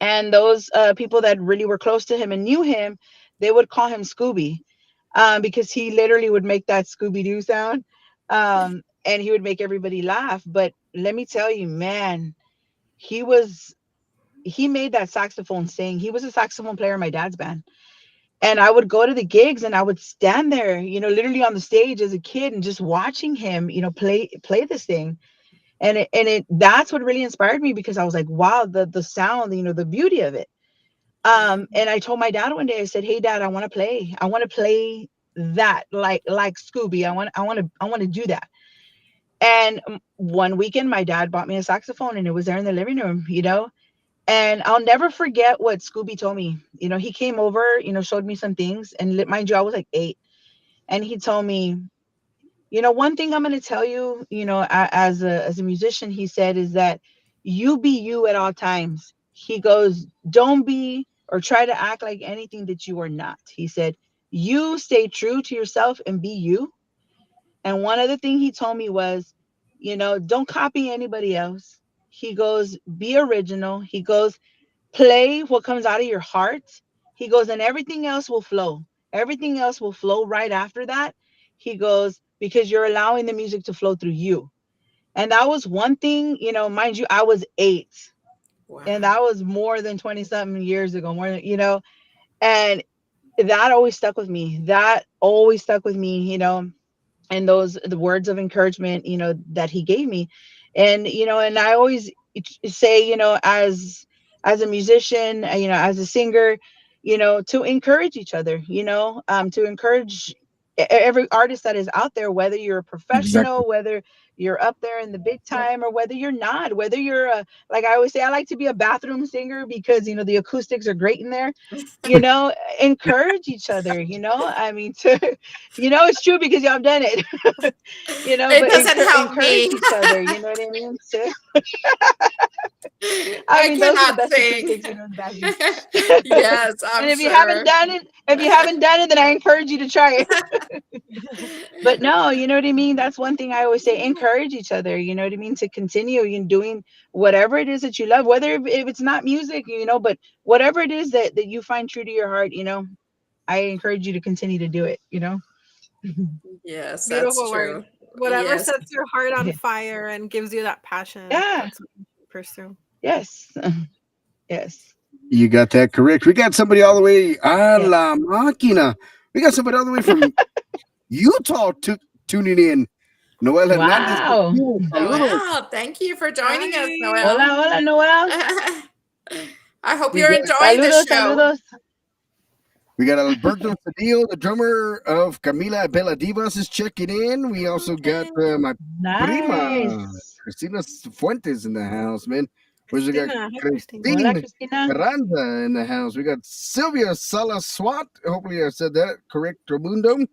And those people that really were close to him and knew him, they would call him Scooby, because he literally would make that Scooby Doo sound, and he would make everybody laugh. But let me tell you, man, he was he made that saxophone sing. He was a saxophone player in my dad's band. And I would go to the gigs and I would stand there, literally on the stage as a kid, and just watching him, play this thing. And it that's what really inspired me, because I was like, wow, the sound, the beauty of it. Yeah. And I told my dad one day, I said, hey dad, I want to play. I want to play that, like Scooby. I want to do that. And one weekend my dad bought me a saxophone and it was there in the living room. And I'll never forget what Scooby told me. He came over, showed me some things, and mind you, I was like 8. And he told me, one thing I'm going to tell you, as a musician, he said, is that you be you at all times. He goes, don't be or try to act like anything that you are not. He said, you stay true to yourself and be you. And one other thing he told me was, don't copy anybody else. He goes, be original. He goes, play what comes out of your heart. He goes, and everything else will flow. Everything else will flow right after that. He goes, because you're allowing the music to flow through you. And that was one thing, mind you, I was 8. Wow. And that was more than 20 something years ago, more than, and that always stuck with me. That always stuck with me, and the words of encouragement, that he gave me. And and I always say, as a musician, as a singer, to encourage each other, to encourage every artist that is out there, whether you're a Exactly. professional, whether you're up there in the big time, or whether you're not, whether you're like I always say, I like to be a bathroom singer because the acoustics are great in there. Encourage each other, I mean, to it's true because y'all have done it. It But doesn't help encourage me. each other, you know what I mean? So, I I mean, those are the cannot best sing. acoustics, the best. Yes, And I'm if you haven't sure. done it, then I encourage you to try it. But no, you know what I mean? That's one thing I always say, encourage each other, you know what I mean? To continue in doing whatever it is that you love, whether if it's not music, but whatever it is that you find true to your heart, I encourage you to continue to do it, Yes, that's Beautiful word. true. Whatever Yes. sets your heart on Yeah. fire and gives you that passion, Yeah. that's what you should pursue. Yes. Yes. You got that correct. We got somebody all the way a Yeah. la máquina. We got somebody all the way from Utah tuning in. Noel Hernandez. Wow. Saludos. Noel, thank you for joining us, Hi. Hola, Noel. hola, Noel. I hope We you're got, enjoying the Saludos, show. saludos. we got Alberto Cedillo, the drummer of Camila Bella Divas, is checking in. We also got my prima, Nice. Cristina Fuentes, in the house, man. We also got Christina. Hi, Christina. Hola, Christine Cristina. Carranza in the house. We got Sylvia Salaswat. Hopefully I said that correct, Romundo. And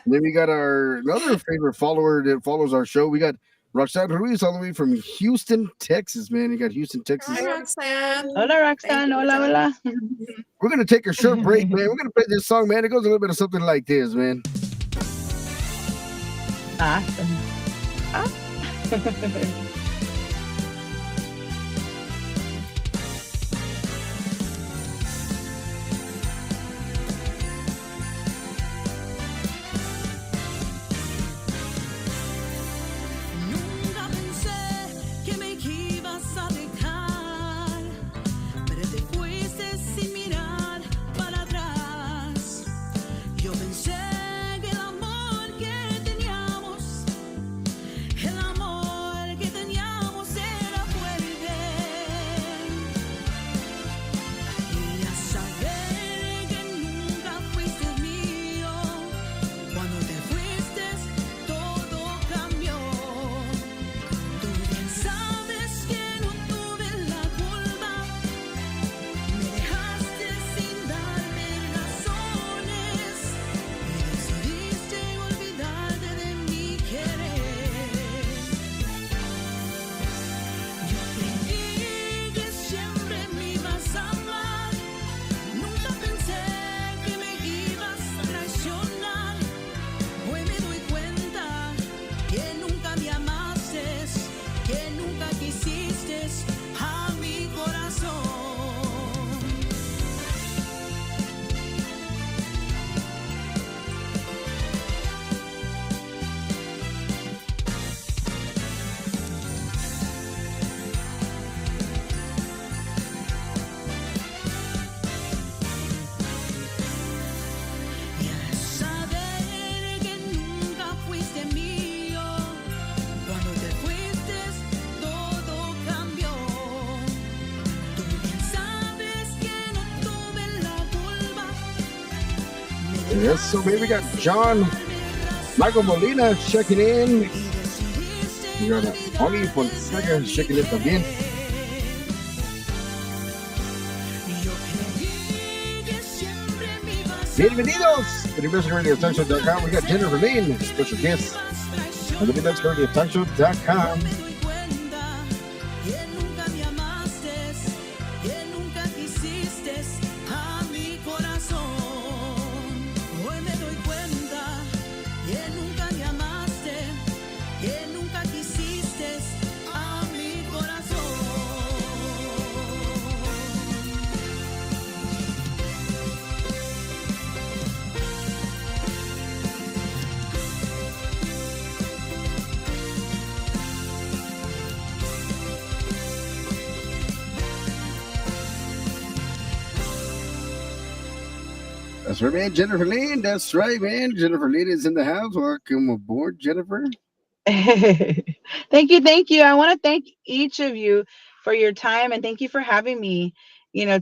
then we got another favorite follower that follows our show. We got Roxanne Ruiz all the way from Houston, Texas, man. You got Houston, Texas. Hi, Roxanne. Hola, Thank Roxanne. you for Hola, joining hola. us. We're gonna take a short break, man. We're gonna play this song, man. It goes a little bit of something like this, man. Awesome. Nunca pensé que me ibas a dejar, pero te fuiste sin mirar para atrás. Yo pensé que el amor que teníamos era fuerte. Y a saber que nunca fuiste mío, cuando te fuiste todo cambió. Tú bien sabes que no tuve la culpa, me dejaste sin darme razones y decidiste olvidarte de mi querer. Yo creí que siempre me ibas a amar, nunca pensé que me ibas a traicionar. Hoy me doy cuenta que nunca me amaste, que nunca quisiste a mi corazón. Y al saber que nunca fuiste mío, cuando te fuiste todo cambió. Tú bien sabes que no tuve la culpa. Yes, so baby, we got John Michael Molina checking in. We got Oli Fonseca checking in también. Bienvenidos to the MusicRadioTalkShow.com. We got Jennifer Lynn, special guest on the MusicRadioTalkShow.com. That's right, man. Jennifer Lynn. That's right, man. Jennifer Lynn is in the house. Welcome aboard, Jennifer. Thank you. I want to thank each of you for your time and thank you for having me,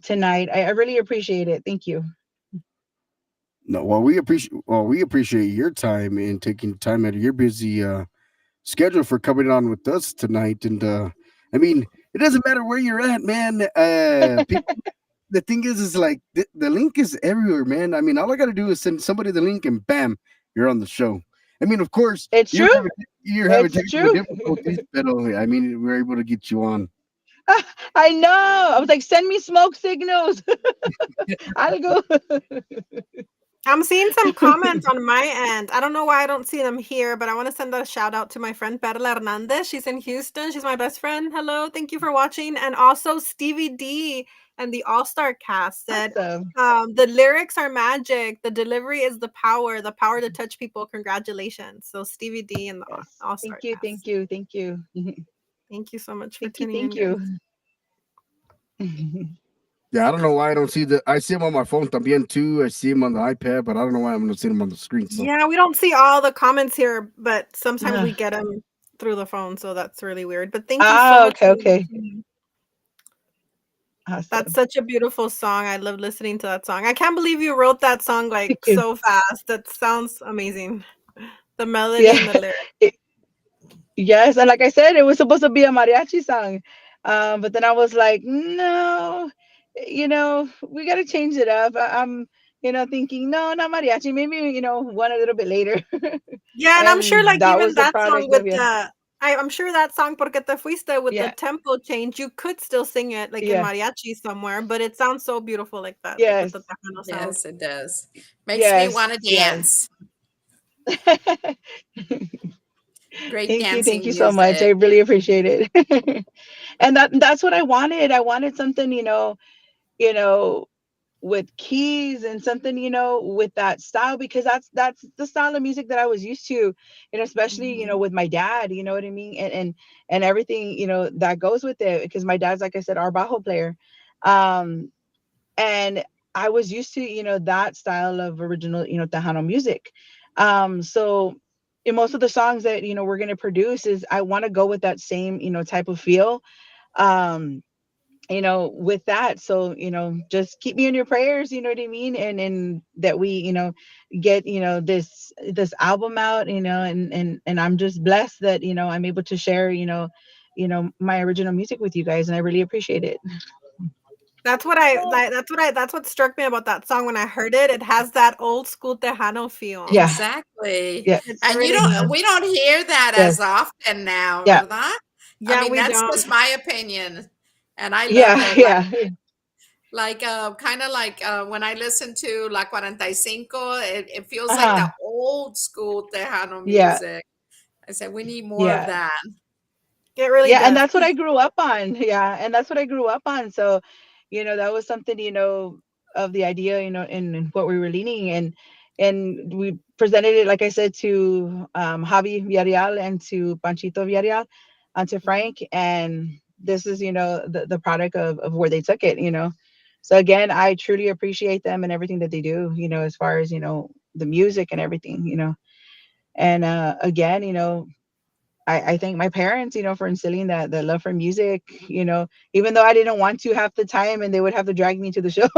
tonight. I really appreciate it. Thank you. No, we appreciate your time and taking time out of your busy schedule for coming on with us tonight. And I mean, it doesn't matter where you're at, man. People, the thing is like the link is everywhere, man. I mean, all I got to do is send somebody the link, and bam, you're on the show. I mean, of course, It's true. you're having It's technical true. difficulties, but I mean, we're able to get you on. I know. I was like, send me smoke signals. I'll go. I'm seeing some comments on my end. I don't know why I don't see them here, but I want to send a shout out to my friend Perla Hernandez. She's in Houston. She's my best friend. Hello, thank you for watching. And also Stevie D and the All Star cast said, Awesome. the lyrics are magic. The delivery is the power to touch people. Congratulations. So Stevie D and the Yes. All Star Thank you. Thank cast. you. Thank you. Thank you so much for Thank you. tuning in, Thank guys. you. Yeah, I don't know why I don't see the. I see them on my phone también too. I see them on the iPad, but I don't know why I'm not seeing them on the screen. So Yeah, we don't see all the comments here, but sometimes we Ah, get them through the phone, so that's really weird. But thank you so much okay. for Okay. watching. That's Awesome. such a beautiful song. I love listening to that song. I can't believe you wrote that song Thank like you. so fast. That sounds amazing. The melody Yeah. and the lyrics. It, yes. And like I said, it was supposed to be a mariachi song. But then I was like, no, we got to change it up. I'm, thinking, no, not mariachi. Maybe, one a little bit later. Yeah, and I'm sure And like that even was the that song product with of, yeah. I'm sure that song Porque te fuiste with the Yeah. tempo change, you could still sing it like in Yeah. mariachi somewhere, but it sounds so beautiful like that, like with Yes. the Tejano sound. Yes, it does. Makes me Yes. want to Yes. dance. Great Thank you. Thank dancing you so much. I music. really appreciate it. And that's what I wanted. I wanted something, you know, with keys and something, with that style because that's the style of music that I was used to, especially, Mhm. with my dad, you know what I mean? And everything, that goes with it because my dad's, like I said, our bajo player. Um, and I was used to, that style of original, Tejano music. So in most of the songs that, we're going to produce is I want to go with that same, type of feel. Um, with that. So, just keep me in your prayers, you know what I mean? And that we, get, this album out, and I'm just blessed that, I'm able to share, my original music with you guys. And I really appreciate it. That's what I like. That's what struck me about that song when I heard it. It has that old school Tejano feel. Yeah. Exactly. Yeah. It And really does. we don't hear that as Yes. often now, Yeah. ¿verdad? I Yeah, mean, we that's don't. just my opinion. And I love Yeah. it. Yeah. Like kind of like when I listen to La 45, it feels like Uh-huh. the old school Tejano Yeah. music. I said we need more of Yeah. that. It really Yeah, and does. that's what I grew up on. Yeah, and that's what I grew up on. So, that was something, of the idea, in what we were leaning and we presented it, like I said, to Javi Villarreal and to Panchito Villarreal and to Mhm. Frank. And this is, the product of where they took it, So again, I truly appreciate them and everything that they do, as far as, the music and everything, And again, I thank my parents, for instilling that love for music, even though I didn't want to half the time and they would have to drag me to the show,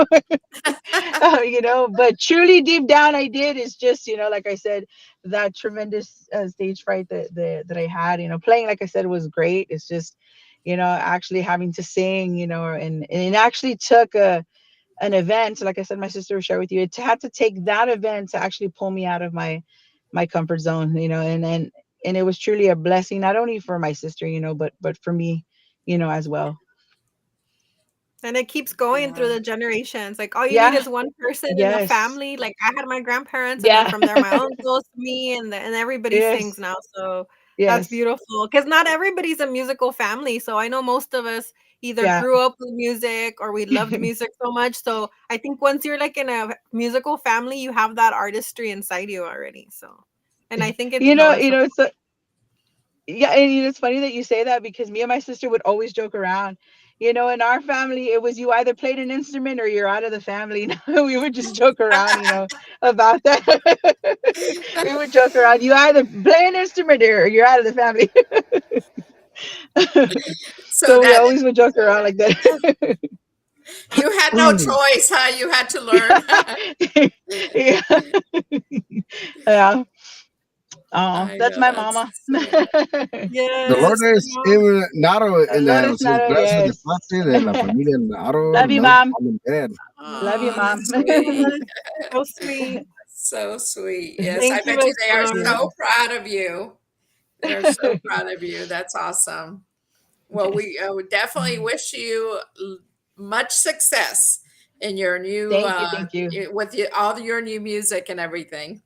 but truly deep down I did. It's just, like I said, that tremendous stage fright that I had, playing, like I said, was great. It's just, actually having to sing, and it actually took an event. Like I said, my sister will share with you. It had to take that event to actually pull me out of my comfort zone, and it was truly a blessing, not only for my sister, but for me, as well. And it keeps going through Yeah. the generations. Like all you need Yeah. is one person in a Yes. family. Like I had my grandparents, and then Yeah. from there my uncles, me, and everybody sings Yes. now. So that's Yes. beautiful because not everybody's a musical family. So I know most of us either Yeah. grew up with music or we loved music so much. So I think once you're like in a musical family, you have that artistry inside you already. So, and I think it's powerful. It's yeah, and it's funny that you say that because me and my sister would always joke around, In our family, it was you either played an instrument or you're out of the family. We would just joke around, about that. We would joke around. You either play an instrument or you're out of the family. So So we that always would joke around like that. you had no choice, huh? You had to learn. Yeah. Yeah. Oh, I that's know my that's mama. sweet. Yes, the Dolores mom. Naro in the Dolores house. Un Naro, abrazo de yes. parte de la familia Naro. Love you, Love mom. mom and dad. Love you, Oh, mom. that's sweet. So sweet. So sweet. Yes, I Thank you, bet you they are Isidora. so proud of you. They're so proud of you. That's awesome. Well, Yes. we would definitely wish you much success in your new Thank you. Thank you. with all your new music and everything.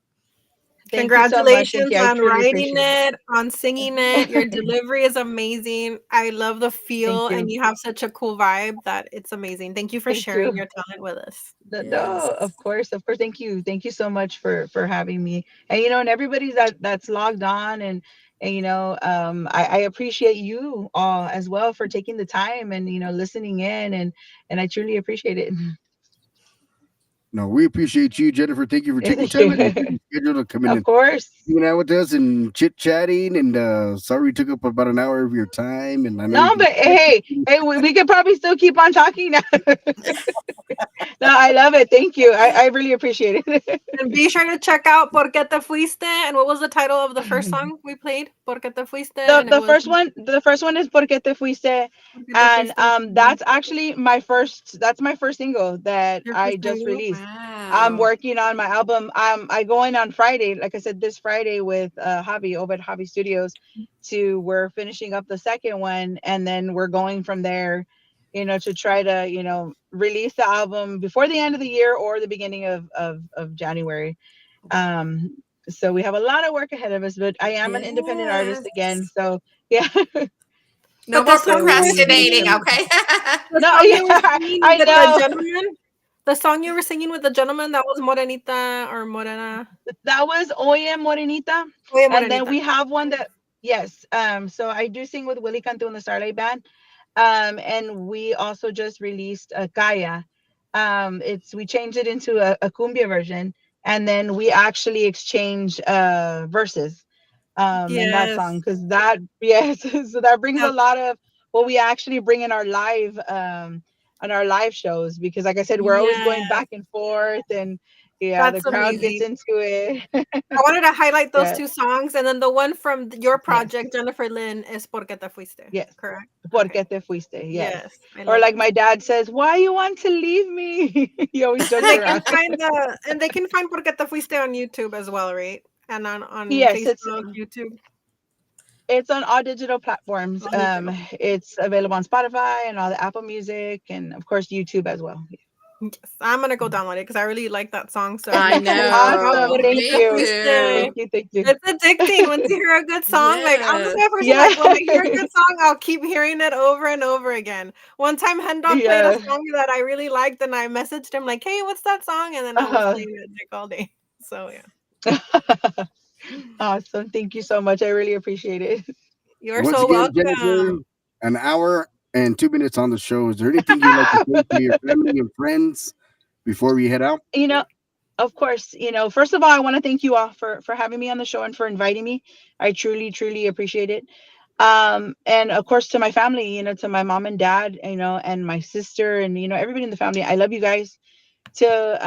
Thank you so much. Thank Congratulations you. I on truly writing appreciate it, on singing it. Your it. delivery is amazing. I love the Thank feel, and you. you have such a cool vibe that it's amazing. Thank you for Thank you. sharing your talent with us. No, Yes. of course, of course. Thank you so much for having me. And and everybody that's logged on, and I appreciate you all as well for taking the time and listening in, and I truly appreciate it. No, we appreciate you, Jennifer. Thank you for taking Thank time you. out of your busy schedule to come in Of and course. hanging out with us and chit chatting. And sorry we took up about an hour of your time. And I know you No, can. but hey, we could probably still keep on talking now. No, I love it. Thank you. I really appreciate it. And be sure to check out Por qué te fuiste. And what was the title of the first song we played? Por qué te fuiste. the And it the was first one the first one is Porque te fuiste, Por qué te and fuiste. that's my first single that Your I first just single. released. I'm Wow. working on my album. I go in on Friday, like I said, this Friday with Javi over at Javi Studios. We're finishing up the second one, and then we're going from there, to try to release the album before the end of the year or the beginning of January. um so we have a lot of work ahead of us, but I am an independent artist again, Yes. so yeah. No But the more song you were procrastinating, singing, okay? the No, song you were yeah, singing I with the know. gentleman, the song you were singing with the gentleman that was Morenita or Morena. That was Oye Morenita. Oye, And then Morenita. we have one that, yes, so I do sing with Willie Cantu and the Starlight Band. And we also just released a Kaya. We changed it into a cumbia version, and then we actually exchange verses in that Yes. song, because that, yes, so that brings a That's lot of what we actually bring in our live on our live shows, because like I said, we're always going yes. back and forth, and yeah, the That's crowd gets amazing. into it. I wanted to highlight those Yeah. 2 songs, and then the one from your Yes. project, Jennifer Lynn, is Por qué te fuiste, Yes. correct? Okay. Porque te fuiste. Yes. Yes, I Or love like that my song. dad says, why you want to leave me? He always And jokes they can around. find Por qué te fuiste on YouTube as well, right? And on Yes, Facebook, YouTube, it's on all digital platforms. all digital. It's available on Spotify and all the Apple Music, and of course YouTube as well. Yes, I'm gonna go download it because I really like that song, so I everybody go check out Awesome. know. Por qué Thank te Me you. fuiste. Thank too. you. Thank you. It's addicting once you hear a good song, like, I'm the type of Yes. person, Yeah. like, when I hear a good song, I'll keep hearing it over and over again. One time, Hen Dog played a Yeah. song that I really liked, and I messaged him like, "Hey, what's that song?" And then I was Uh-huh. playing it, like, all day. So, yeah. Awesome. Thank you so much. I really appreciate it. You're Once so again, Jennifer, welcome. an hour and 2 minutes on the show. Is there anything you'd like to say to your family and friends before we head out? you know, of course, first of all, I want to thank you all for having me on the show and for inviting me. I truly, truly appreciate it. And of course, to my family, to my mom and dad, and my sister, and everybody in the family, I love you guys. To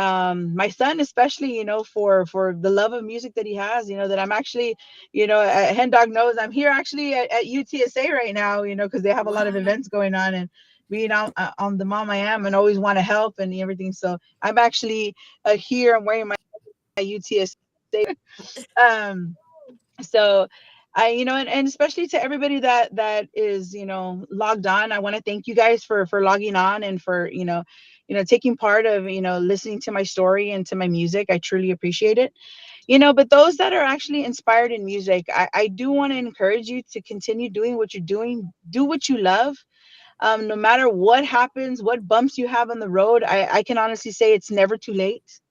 my son especially, for the love of music that he has, that I'm actually, Hen Dog knows I'm here actually at UTSA right now, because they have a lot of Wow. events going on, and being out on the mom I am and always want to help and everything. So I'm actually here. I'm wearing my UTSA. um so and especially to everybody that is logged on, I want to thank you guys for logging on and for taking part of listening to my story and to my music. I truly appreciate it. But those that are actually inspired in music, I do want to encourage you to continue doing what you're doing. Do what you love. No matter what happens, what bumps you have on the road, I can honestly say it's never too late.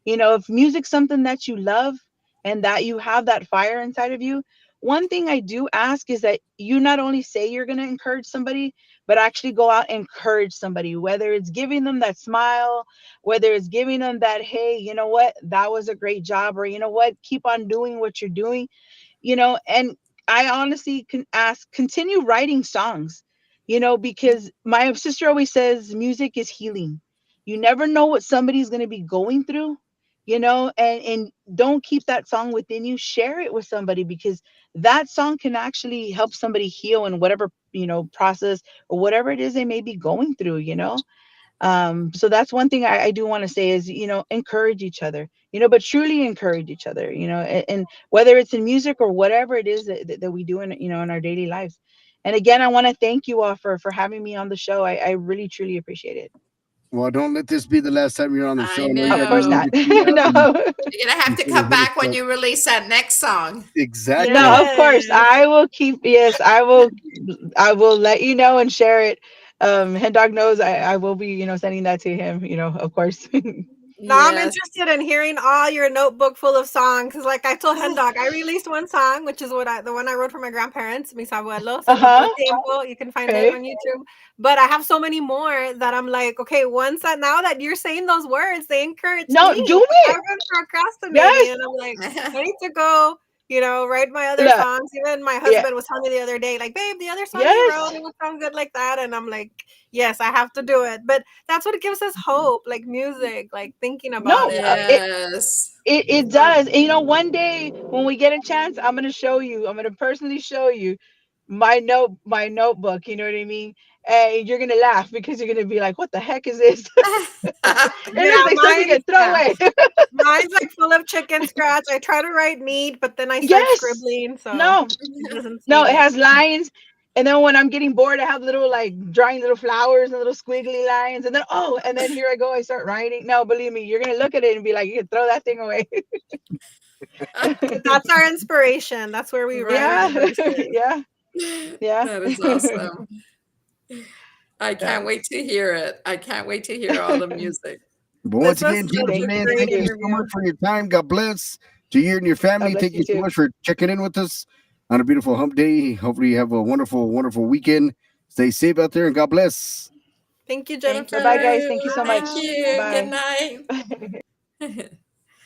If music's something that you love and that you have that fire inside of you, one thing I do ask is that you not only say you're going to encourage somebody, but actually go out and encourage somebody, whether it's giving them that smile, whether it's giving them that, hey, you know what, that was a great job, or you know what, keep on doing what you're doing, and I honestly can ask, continue writing songs, because my sister always says music is healing. You never know what somebody's going to be going through, and don't keep that song within you, share it with somebody, because that song can actually help somebody heal in whatever, process or whatever it is they may be going through, so that's one thing I do want to say is, encourage each other, but truly encourage each other, and whether it's in music or whatever it is that we do in, in our daily lives. And again, I want to thank you all for having me on the show. I really truly appreciate it. Well, don't let this be the last time you're on the show. I I know you Of got new course know. not. music coming out, and No. You're gonna have you to should have come hit back us when up. you release that next song. Exactly. No, of course. Yes. Yes, I will let you know and share it. Hen Dog knows I will be, sending that to him, of course. Now I'm Yes. interested in hearing all your notebook full of songs. Cause like I told Hen Dog, I released one song, which is the one I wrote for my grandparents, Mis Abuelos, Se Notó Uh-huh. el Tiempo. You can find it Okay. on YouTube. But I have so many more that I'm like, okay, once that now that you're saying those words, they encourage No, me. do Like it. I've been procrastinating, Yes. and I'm like, I need to go. Write my other Look, songs. Even my yeah. husband was telling me the other day, like, babe, the other song you wrote, Yes. it would sound good like that. And I'm like, yes, I have to do it. But that's what gives us hope, like music, like thinking about No, it. Yes. it does. And one day when we get a chance, I'm gonna show you. I'm gonna personally show you my notebook. You know what I mean? And you're gonna laugh because you're gonna be like, "What the heck is this?" It Yeah, looks like something you mine's can throw yeah, away. mine's like full of chicken scratch. I try to write neat, but then I start Yes. scribbling, so No. it doesn't No. seem It like. has lines. And then when I'm getting bored, I have little like drawing little flowers and little squiggly lines. And then and then here I go. I start writing. No, believe me, you're gonna look at it and be like, you can throw that thing away. That's our inspiration. That's where we write our Yeah. Right. verses. Yeah. Yeah. That is awesome. I Yeah. can't wait to hear it. I can't wait to hear all the music. But once This was again, such Jennifer, Thank a man, great thank you you. so much interview. for your time. God bless to you and your God family. bless Thank you you so too. much for checking in with us on a beautiful hump day. Hopefully, you have a wonderful, wonderful weekend. Stay safe out there and God bless. Thank you, Thank Bye bye, Jennifer. guys. Thank you you. so Thank much. Bye. you. Good Bye. night.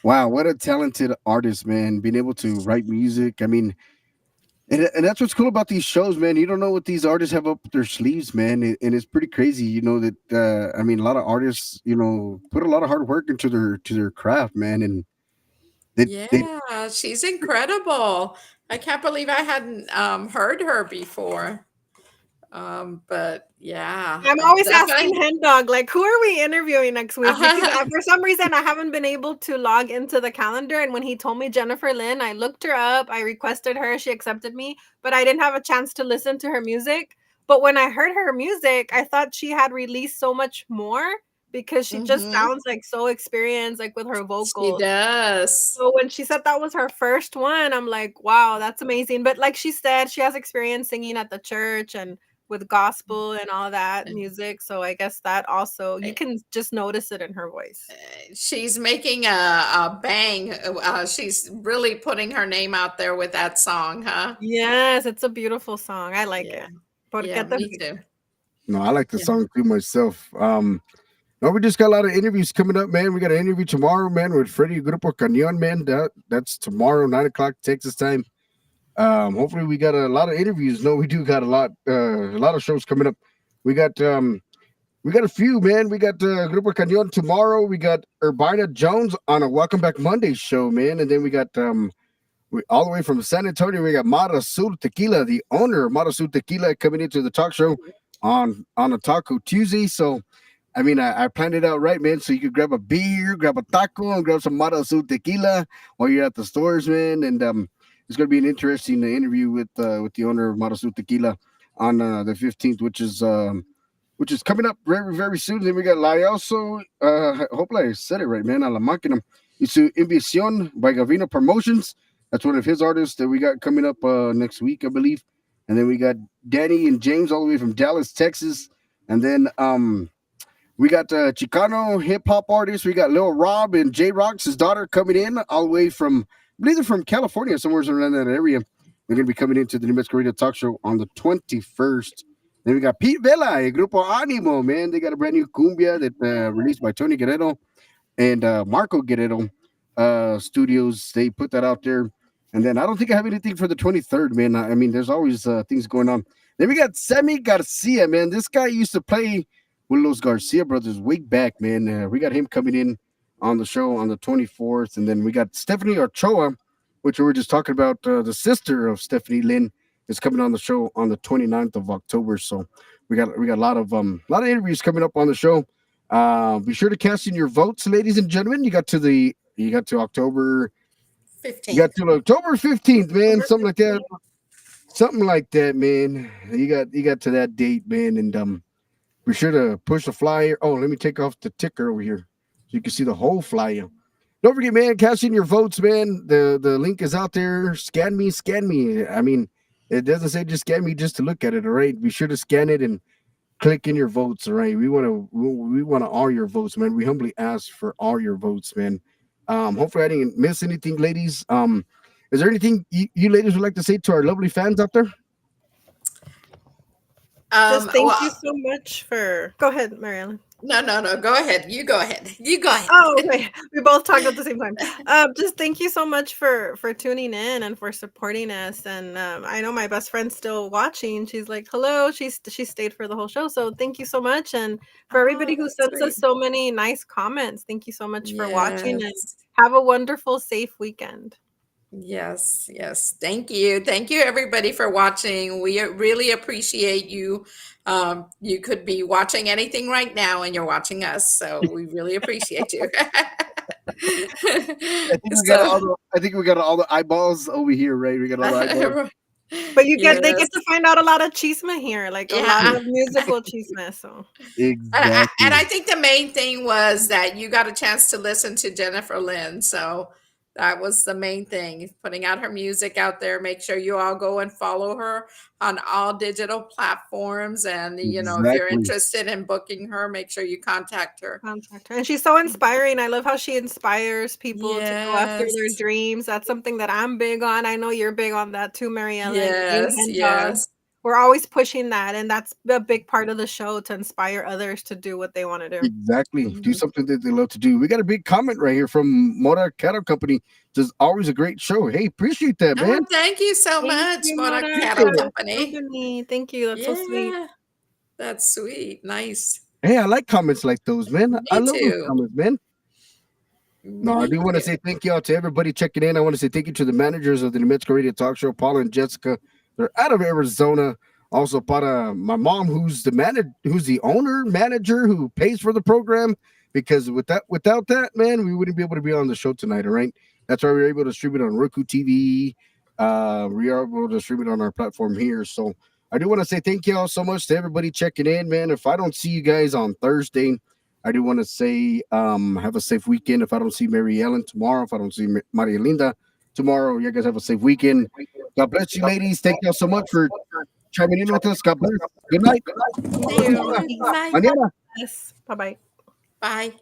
Wow, what a talented artist, man. Being able to write music. I mean, and that's what's cool about these shows, man. You don't know what these artists have up their sleeves, man. And it's pretty crazy, that I mean, a lot of artists, put a lot of hard work into their craft, man. And they Yeah, she's incredible. I can't believe I hadn't heard her before. But yeah, I'm always asking definitely. Hen Dog, like, who are we interviewing next week? Because for some reason, I haven't been able to log into the calendar. And when he told me Jennifer Lynn, I looked her up, I requested her, she accepted me, but I didn't have a chance to listen to her music. But when I heard her music, I thought she had released so much more because she just Hmm. sounds like so experienced, like with her She vocals. does. So when she said that was her first one, I'm like, wow, that's amazing. But like she said, she has experience singing at the church and with gospel and all that And music. So I guess that also you eh, can just notice it in her voice. she's making a bang. She's really putting her name out there with that song, huh? Yes, it's a beautiful song. I like Yeah. it. ¿Por Yeah, qué te me fuiste? too. no, I like the Yeah. song too myself. No, we just got a lot of interviews coming up, man. We got an interview tomorrow, man, with Freddie Grupo Cañon, man. That's tomorrow, 9 o'clock Texas time. Hopefully we got a lot of interviews. No, we do got a lot of shows coming up. We got we got a few, man. We got Grupo Cañon tomorrow. We got Urbina Jones on a Welcome Back Monday show, man. And then we got all the way from San Antonio, we got Mara Sur Tequila, the owner of Mara Sur Tequila, coming into the talk show on a Taco Tuesday. So I mean, I planned it out right, man. So you could grab a beer, grab a taco, and grab some Mara Azul tequila while you're at the stores, man. And it's gonna be an interesting interview with the owner of Mara Azul Tequila on the 15th, which is coming up very very soon. Then we got Laioso. Hopefully I said it right, man. A la máquina. It's Invisión by Gavino Promotions. That's one of his artists that we got coming up next week, I believe. And then we got Danny and James all the way from Dallas, Texas. And then we got Chicano hip hop artists. We got Lil Rob and J Rock's his daughter coming in all the way from, I believe they're from California, somewhere around that area. They're going to be coming into the New Mexico Radio Talk Show on the 21st. Then we got Pete Vela, Grupo Animo, man. They got a brand new cumbia that released by Tony Guerrero and Marco Guerrero Studios. They put that out there. And then I don't think I have anything for the 23rd, man. I mean, there's always things going on. Then we got Sammy Garcia, man. This guy used to play with those Garcia brothers way back, man. We got him coming in on the show on the 24th. And then we got Stephanie Ochoa, which we were just talking about. The sister of Stephanie Lynn is coming on the show on the 29th of October. So we got a lot of interviews coming up on the show. Be sure to cast in your votes, ladies and gentlemen. You got to October 15th. You got till October 15th, man. Something like that. Something like that, man. You got to that date, man. And be sure to push the flyer. Oh, let me take off the ticker over here so you can see the whole flyer. Don't forget, man, cash in your votes, man. The link is out there. Scan me. I mean, it doesn't say just scan me just to look at it, all right? Be sure to scan it and click in your votes, all right? We want all your votes, man. We humbly ask for all your votes, man. Hopefully I didn't miss anything, ladies. Is there anything you ladies would like to say to our lovely fans out there? Just thank you Well, so much for. Go ahead, Mary Ellen. no. Go ahead. You go ahead. Oh, okay. We both talked at the same time. Just thank you so much for tuning in and for supporting us. And I know my best friend's still watching. She's like, "Hello." She stayed for the whole show. So thank you so much. And for everybody who that's sends us sweet. so many nice comments, thank you so much for watching and Yes. have a wonderful, safe weekend. Yes. Thank you. Thank you, everybody, for watching. We really appreciate you. You could be watching anything right now, and you're watching us. So we really appreciate you. So, I think we got all the eyeballs over here, right? We got all the eyeballs. But they yes. get to find out a lot of chisme here, like a lot Yeah. of musical chisme. So Exactly. And I think the main thing was that you got a chance to listen to Jennifer Lynn. So that was the main thing, putting out her music out there. Make sure you all go and follow her on all digital platforms. And, if you're Exactly. interested in booking her, make sure you contact her. contact her. And she's so inspiring. I love how she inspires people to go after their Yes. dreams. That's something that I'm big on. I know you're big on that too, Mary Ellen. You Yes. and Doug. Yes. We're always pushing that, and that's a big part of the show to inspire others to do what they want to do. Exactly. Do Mhm. something that they love to do. We got a big comment right here from Mora Cattle Company. Just always a great show. Hey, appreciate that, man. Oh, thank you so Thank much, you, Mora Mara, Appreciate Cattle for it. the Company. company. Thank you. That's so sweet. Yeah, that's sweet. Nice. Hey, I like comments like those, man. I Me love those too. comments, man. No, I Me do want to too. say thank you all to everybody checking in. I want to say thank you to the managers of the New Mexico Radio Talk Show, Paula and Jessica. They're out of Arizona. Also, para my mom, who's the owner, manager, who pays for the program. Because without that, man, we wouldn't be able to be on the show tonight. All right, that's why we're able to stream it on Roku TV. We are able to stream it on our platform here. So I do want to say thank you all so much to everybody checking in, man. If I don't see you guys on Thursday, I do want to say have a safe weekend. If I don't see Mary Ellen tomorrow, if I don't see Maria Linda tomorrow, you guys have a safe weekend. God bless you, ladies. Thank you all so much for chiming in with us. God bless. Good night. Thank you. Peace. Bye. Mañana. Yes. Bye bye. Bye.